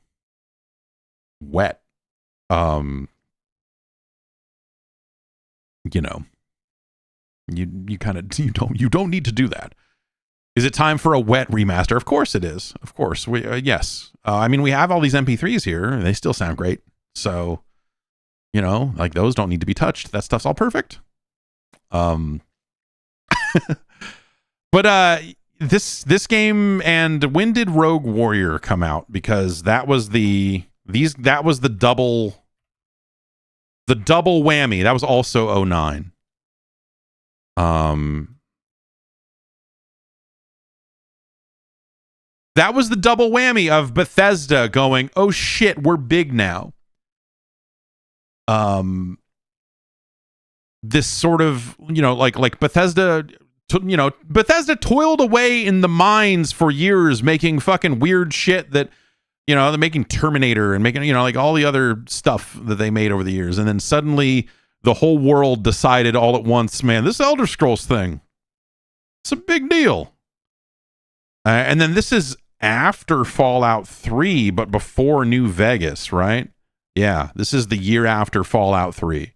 Wet. You know, you kind of you don't need to do that. Is it time for a Wet remaster? Of course it is. Of course, yes. I mean, we have all these MP3s here. They still sound great. So, you know, like those don't need to be touched. That stuff's all perfect. But this game, and when did Rogue Warrior come out? Because that was the double whammy. That was also 2009. That was the double whammy of Bethesda going, oh shit, we're big now. This sort of, you know, like Bethesda, Bethesda toiled away in the mines for years making fucking weird shit that, you know, they're making Terminator and making, you know, like all the other stuff that they made over the years. And then suddenly the whole world decided all at once, man, this Elder Scrolls thing, it's a big deal. And then this is after Fallout 3, but before New Vegas, right? Yeah, this is the year after Fallout 3.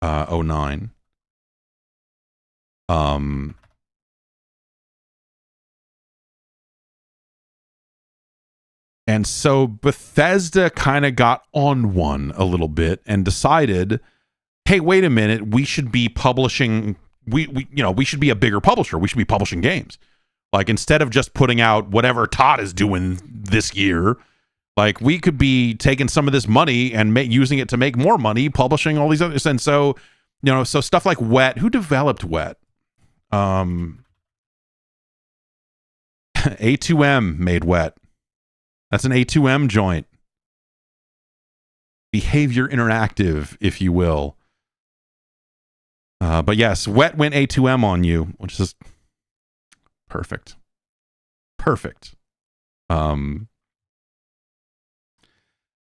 2009. And so Bethesda kind of got on one a little bit and decided, hey, wait a minute, we should be publishing, we should be a bigger publisher. We should be publishing games. Like, instead of just putting out whatever Todd is doing this year, like, we could be taking some of this money and using it to make more money, publishing all these others. And so, you know, so stuff like Wet. Who developed Wet? A2M made Wet. That's an A2M joint. Behavior Interactive, if you will. But yes, Wet went A2M on you, which is perfect. Perfect. And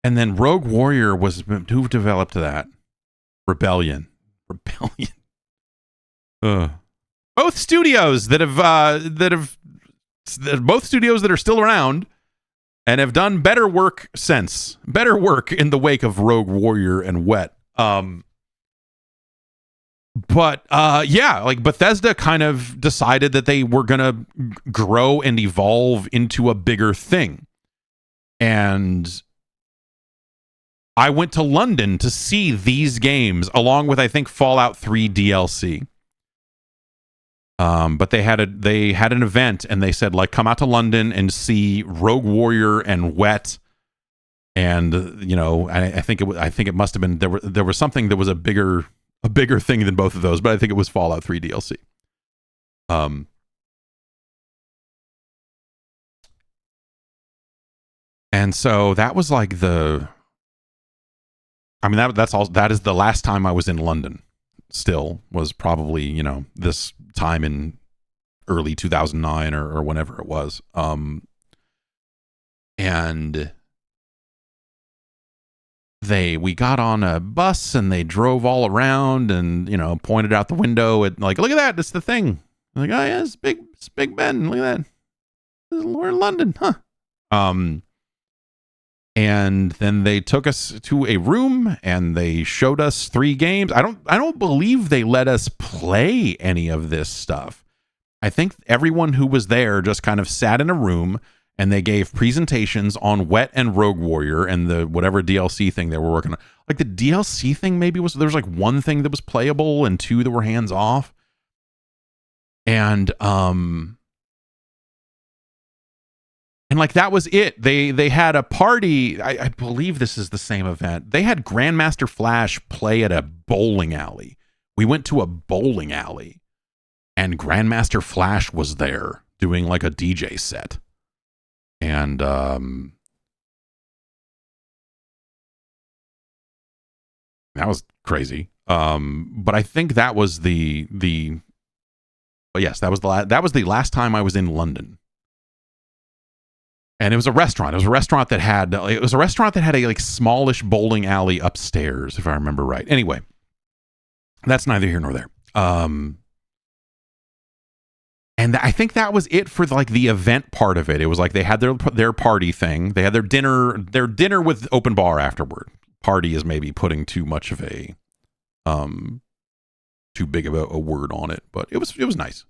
then Rogue Warrior was, who developed that? Rebellion. Both studios that both studios that are still around and have done better work since. Better work in the wake of Rogue Warrior and Wet. But yeah, like Bethesda kind of decided that they were going to grow and evolve into a bigger thing. And I went to London to see these games along with, I think, Fallout 3 DLC. But they had an event and they said, like, come out to London and see Rogue Warrior and Wet. And I think it must have been there was something that was a bigger thing than both of those, but I think it was Fallout 3 DLC. And so that was like that is the last time I was in London. Still was probably, this time in early 2009 or whenever it was. And we got on a bus and they drove all around and, pointed out the window at, like, look at that, it's the thing. I'm like, oh yeah, it's Big Ben. Look at that. We're in London, huh? And then they took us to a room and they showed us 3 games. I don't believe they let us play any of this stuff. I think everyone who was there just kind of sat in a room and they gave presentations on Wet and Rogue Warrior and the whatever DLC thing they were working on. Like the DLC thing maybe there was like 1 thing that was playable and 2 that were hands off. And like that was it. They had a party. I believe this is the same event. They had Grandmaster Flash play at a bowling alley. We went to a bowling alley and Grandmaster Flash was there doing like a DJ set. And that was crazy. But I think that was but yes, that was the last time I was in London. And it was a restaurant. It was a restaurant that had a like smallish bowling alley upstairs, if I remember right. Anyway, that's neither here nor there. And I think that was it for like the event part of it. It was like they had their party thing. They had their dinner with open bar afterward. Party is maybe putting too much of a too big of a word on it, but it was nice.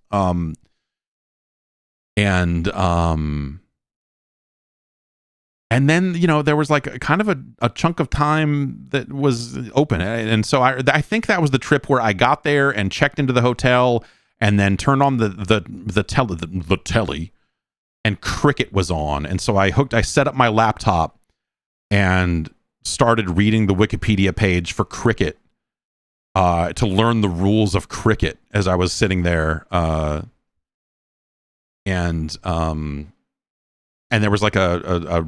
And then, there was like kind of a chunk of time that was open. And so I think that was the trip where I got there and checked into the hotel and then turned on the telly and Cricket was on. And so I set up my laptop and started reading the Wikipedia page for Cricket to learn the rules of Cricket as I was sitting there. And there was like a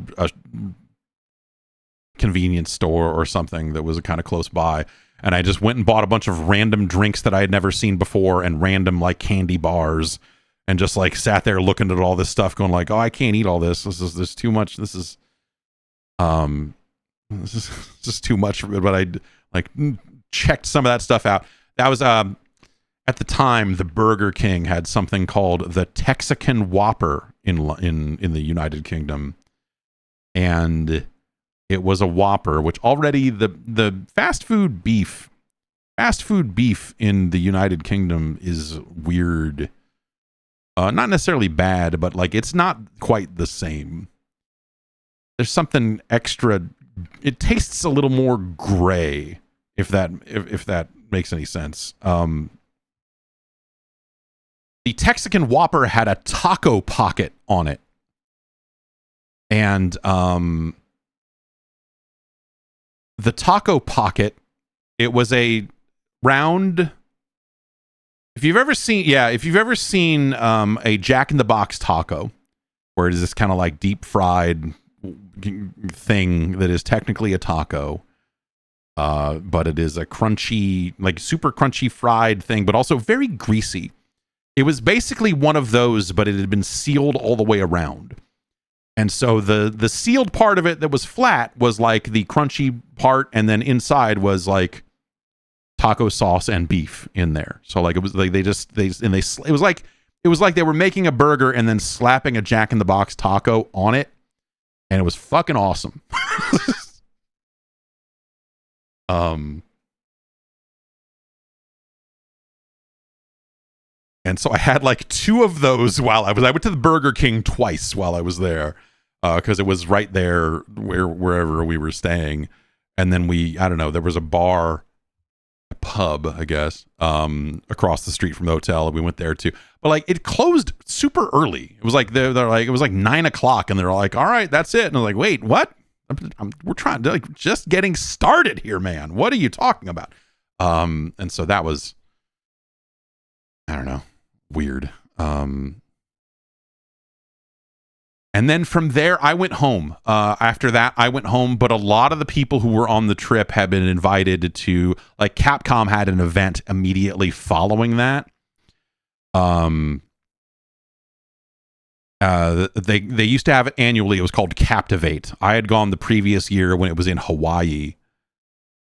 convenience store or something that was kind of close by. And I just went and bought a bunch of random drinks that I had never seen before and random like candy bars and just like sat there looking at all this stuff going like, oh, I can't eat all this. There's too much. This is just too much for it. But I like checked some of that stuff out. That was, at the time, the Burger King had something called the Texican Whopper in the United Kingdom, and it was a Whopper, which already the fast food beef in the United Kingdom is weird. Not necessarily bad, but like it's not quite the same. There's something extra. It tastes a little more gray, if that makes any sense. The Texican Whopper had a taco pocket on it. And the taco pocket, it was a round. If you've ever seen a Jack in the Box taco, where it is this kind of like deep fried thing that is technically a taco, but it is a crunchy, like super crunchy fried thing, but also very greasy. It was basically one of those, but it had been sealed all the way around. And so the sealed part of it that was flat was like the crunchy part, and then inside was like taco sauce and beef in there. So like it was like it was like they were making a burger and then slapping a Jack in the Box taco on it, and it was fucking awesome. And so I had like 2 of those I went to the Burger King twice while I was there, because it was right there wherever we were staying. And then I don't know, there was a bar, a pub, I guess, across the street from the hotel, and we went there too. But like, it closed super early. It was like they're like, it was like 9 o'clock, and they're like, all right, that's it. And I was like, wait, what? We're trying to like just getting started here, man. What are you talking about? And so that was, I don't know, weird. And then from there, I went home. After that, I went home, but a lot of the people who were on the trip had been invited to, like, Capcom had an event immediately following that. They used to have it annually. It was called Captivate. I had gone the previous year when it was in Hawaii.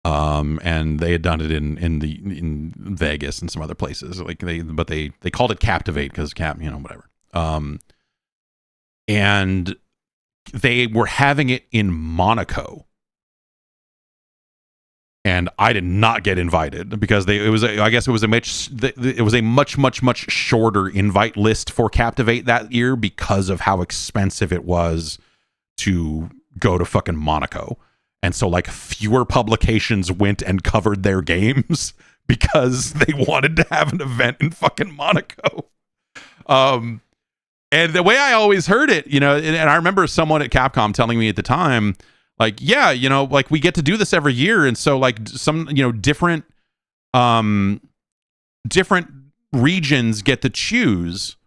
And they had done it in Vegas and some other places. Like they called it Captivate because whatever. And they were having it in Monaco, and I did not get invited because it was a much shorter invite list for Captivate that year because of how expensive it was to go to fucking Monaco. And so like fewer publications went and covered their games because they wanted to have an event in fucking Monaco. And the way I always heard it, and I remember someone at Capcom telling me at the time, like, yeah, like we get to do this every year. And so like some, different regions get to choose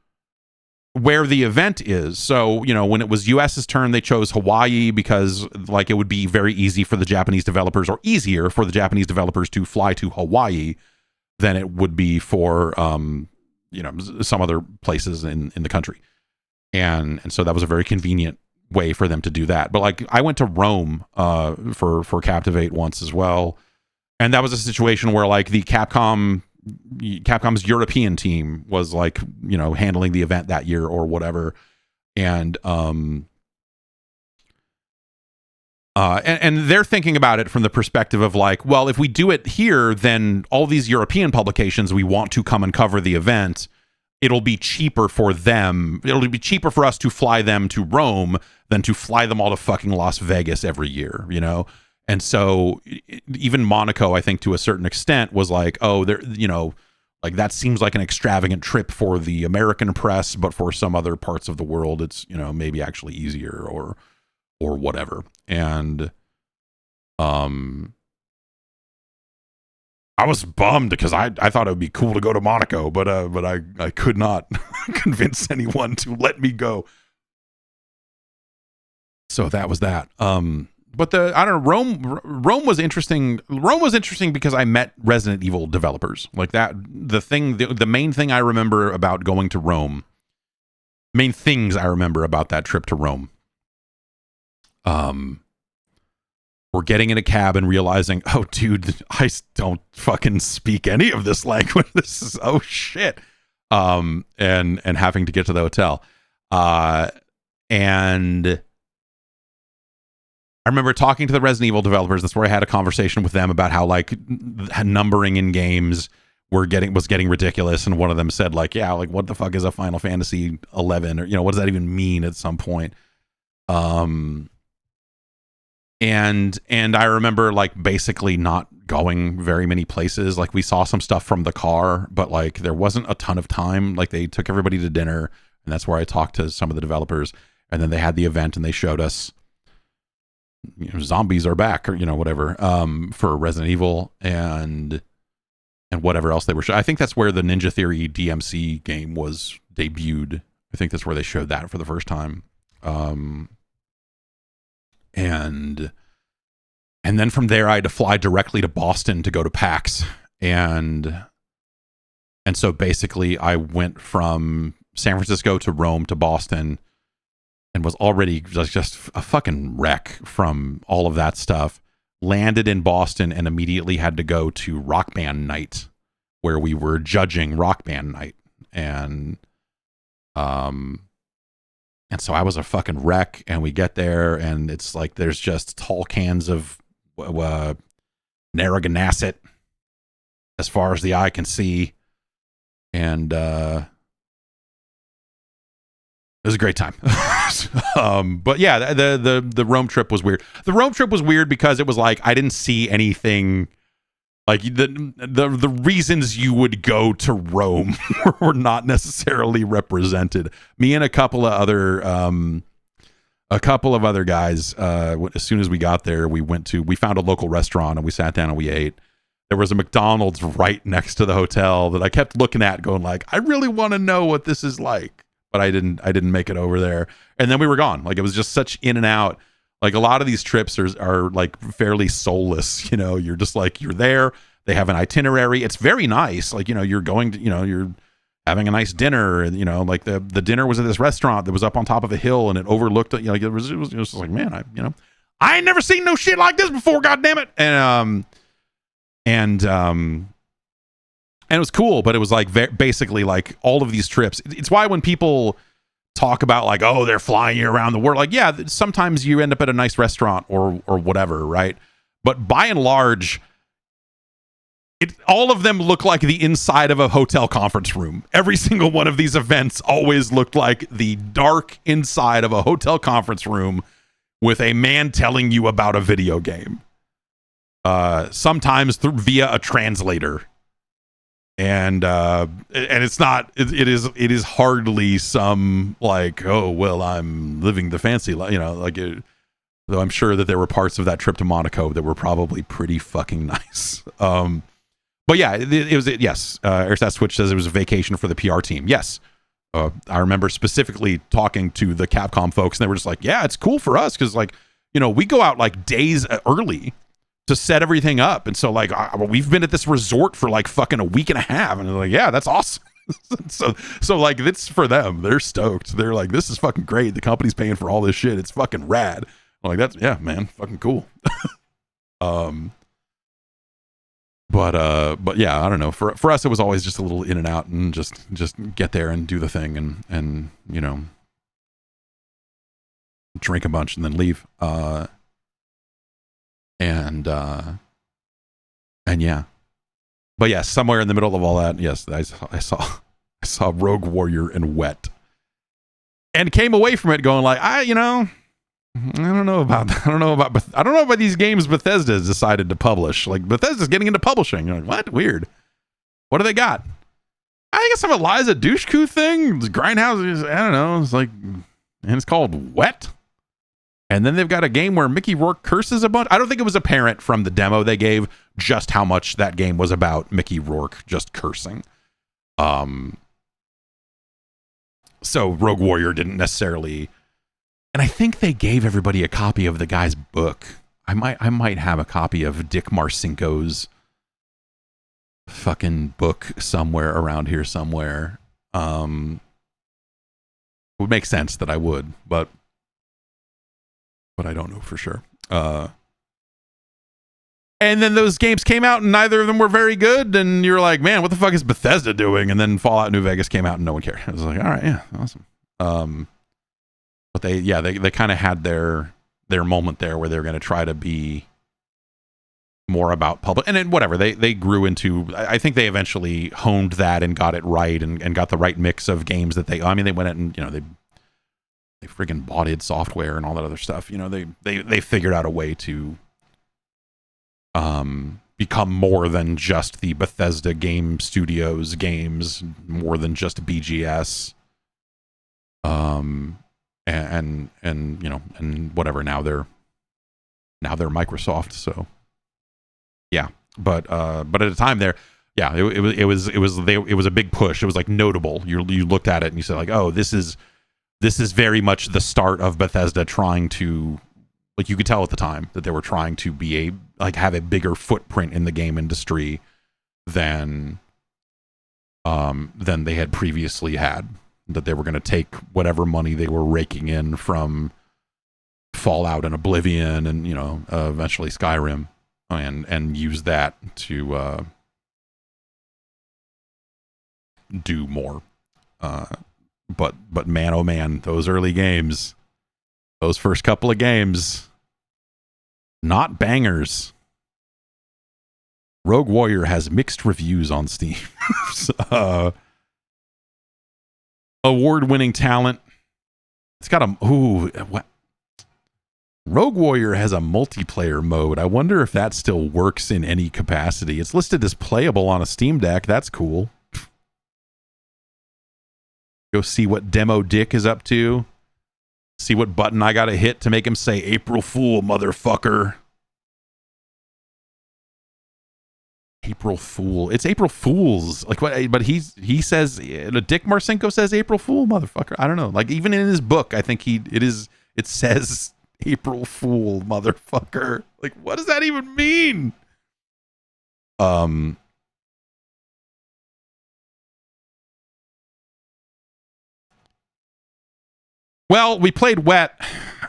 where the event is. So, when it was US's turn, they chose Hawaii because like it would be very easy for the Japanese developers, or easier for the Japanese developers to fly to Hawaii than it would be for, some other places in the country. And so that was a very convenient way for them to do that. But like I went to Rome for Captivate once as well. And that was a situation where like the Capcom's European team was like, handling the event that year or whatever. And they're thinking about it from the perspective of like, well, if we do it here, then all these European publications we want to come and cover the event, it'll be cheaper for them. It'll be cheaper for us to fly them to Rome than to fly them all to fucking Las Vegas every year, And so even Monaco, I think to a certain extent was like, oh, there, like that seems like an extravagant trip for the American press, but for some other parts of the world, it's, maybe actually easier or whatever. And, I was bummed because I thought it would be cool to go to Monaco, but I could not convince anyone to let me go. So that was that. But I don't know, Rome was interesting. Rome was interesting because I met Resident Evil developers like that. The main thing I remember about going to Rome, main things I remember about that trip to Rome, we're getting in a cab and realizing, oh, dude, I don't fucking speak any of this language. This is, oh, shit. And having to get to the hotel. And I remember talking to the Resident Evil developers. That's where I had a conversation with them about how, like, numbering in games was getting ridiculous. And one of them said, like, yeah, like, what the fuck is a Final Fantasy 11? Or, what does that even mean at some point? And I remember like basically not going very many places. Like we saw some stuff from the car, but like there wasn't a ton of time. Like they took everybody to dinner, and that's where I talked to some of the developers. And then they had the event and they showed us, zombies are back, or whatever, for Resident Evil and whatever else they were. I think that's where the Ninja Theory DMC game was debuted. I think that's where they showed that for the first time. And then from there I had to fly directly to Boston to go to PAX. And so basically I went from San Francisco to Rome to Boston and was already just a fucking wreck from all of that stuff. Landed in Boston and immediately had to go to Rock Band Night, where we were judging Rock Band Night. And so I was a fucking wreck, and we get there, and it's like there's just tall cans of Narragansett as far as the eye can see. And It was a great time. But yeah, the Rome trip was weird. The Rome trip was weird because it was like I didn't see anything. Like the reasons you would go to Rome were not necessarily represented. Me and a couple of other guys. As soon as we got there, we found a local restaurant and we sat down and we ate. There was a McDonald's right next to the hotel that I kept looking at, going like, I really want to know what this is like. But I didn't make it over there. And then we were gone. Like it was just such in and out. Like a lot of these trips are like fairly soulless, you know, you're just like, you're there. They have an itinerary. It's very nice. Like, you know, you're going to, you know, you're having a nice dinner and, you know, like the dinner was at this restaurant that was up on top of a hill and it overlooked, you know, like it was just like, man, I ain't never seen no shit like this before. God damn it. And it was cool, but it was like basically like all of these trips. It's why when people talk about like, oh, they're flying you around the world, like, yeah, sometimes you end up at a nice restaurant or whatever, right? But by and large, all of them look like the inside of a hotel conference room. Every single one of these events always looked like the dark inside of a hotel conference room with a man telling you about a video game. Sometimes via a translator. And it's not, it is hardly some like, oh, well, I'm living the fancy life, you know, like though I'm sure that there were parts of that trip to Monaco that were probably pretty fucking nice. But yeah, it was, yes. Airstat Switch says it was a vacation for the PR team. Yes. I remember specifically talking to the Capcom folks and they were just like, yeah, it's cool for us. Cause like, you know, we go out like days early to set everything up. And so like, we've been at this resort for like fucking a week and a half. And they're like, yeah, that's awesome. so like, it's for them. They're stoked. They're like, this is fucking great. The company's paying for all this shit. It's fucking rad. I'm like, that's, yeah, man, fucking cool. But yeah, I don't know. For us, it was always just a little in and out and just get there and do the thing and, you know, drink a bunch and then leave. And yeah, but yeah, somewhere in the middle of all that, yes, I saw Rogue Warrior and Wet, and came away from it going like, I don't know about these games Bethesda has decided to publish. Like Bethesda's getting into publishing. You're like, what? Weird. What do they got? I guess some Eliza Dushku thing. Grindhouse. I don't know. It's like, and it's called Wet. And then they've got a game where Mickey Rourke curses a bunch. I don't think it was apparent from the demo they gave just how much that game was about Mickey Rourke just cursing. So Rogue Warrior didn't necessarily, and I think they gave everybody a copy of the guy's book. I might have a copy of Dick Marcinko's fucking book somewhere around here somewhere. Would make sense that I would, but I don't know for sure. And then those games came out and neither of them were very good. And you're like, man, what the fuck is Bethesda doing? And then Fallout New Vegas came out and no one cared. I was like, all right, yeah, awesome. But they kind of had their moment there where they're going to try to be more about public. And then whatever, they grew into, I think they eventually honed that and got it right and got the right mix of games that they went out and, you know, they friggin' bought id Software and all that other stuff. You know, they figured out a way to become more than just the Bethesda Game Studios games, more than just BGS. And you know, and whatever, now they're Microsoft, so yeah. But at the time there, yeah, it was a big push. It was like notable. You looked at it and you said like, oh, this is very much the start of Bethesda trying to, like, you could tell at the time that they were trying to be have a bigger footprint in the game industry than they had previously had. That they were going to take whatever money they were raking in from Fallout and Oblivion and, you know, eventually Skyrim and use that to do more. But man, oh man, those early games, those first couple of games, not bangers. Rogue Warrior has mixed reviews on Steam. Award-winning talent. It's got a what? Rogue Warrior has a multiplayer mode. I wonder if that still works in any capacity. It's listed as playable on a Steam Deck. That's cool. Go see what Demo Dick is up to. See what button I gotta hit to make him say April Fool, motherfucker. April Fool. It's April Fool's. Like what? But he says, Dick Marcinko says April Fool, motherfucker. I don't know. Like even in his book, I think it says April Fool, motherfucker. Like what does that even mean? Well, we played Wet,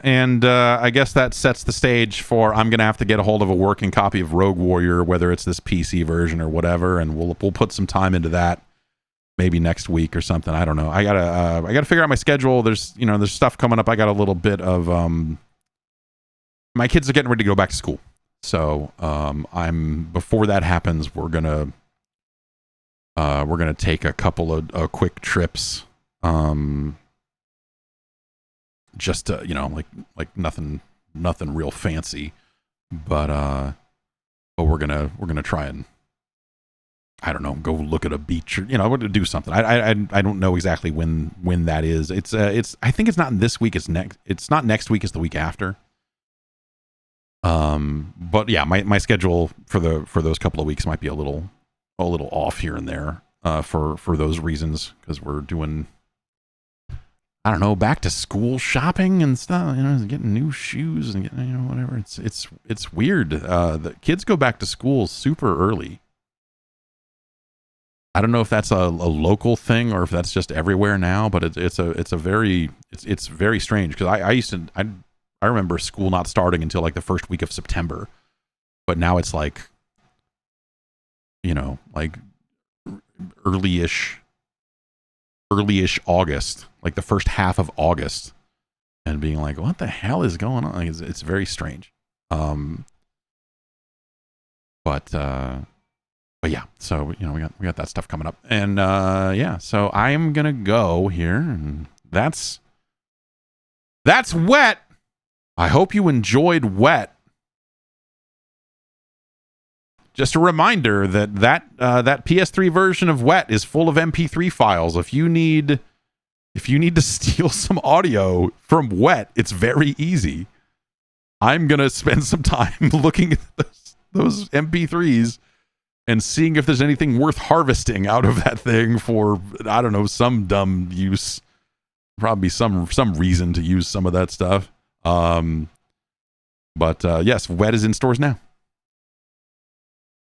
and I guess that sets the stage for I'm going to have to get a hold of a working copy of Rogue Warrior, whether it's this PC version or whatever, and we'll put some time into that maybe next week or something. I don't know. I gotta figure out my schedule. There's stuff coming up. I got a little bit of my kids are getting ready to go back to school, so before that happens, we're gonna take a couple of quick trips. Just like nothing real fancy, but we're gonna try and I don't know, go look at a beach or we're gonna do something. I don't know exactly when that is. It's I think it's not this week. It's not next week. It's the week after. But yeah, my schedule for those couple of weeks might be a little off here and there for those reasons, because we're doing, I don't know, back to school shopping and stuff, getting new shoes and getting, whatever. It's weird. The kids go back to school super early. I don't know if that's a local thing or if that's just everywhere now, but it's very strange, because I remember school not starting until like the first week of September, but now it's like, like early-ish August, like the first half of August, and being like, what the hell is going on? Like, it's very strange. But yeah, so we got that stuff coming up, and yeah, so I'm gonna go here, and that's Wet. I hope you enjoyed Wet. Just a reminder that PS3 version of Wet is full of MP3 files. If you need to steal some audio from Wet, it's very easy. I'm gonna spend some time looking at those MP3s and seeing if there's anything worth harvesting out of that thing for, I don't know, some dumb use. Probably some reason to use some of that stuff. But yes, Wet is in stores now.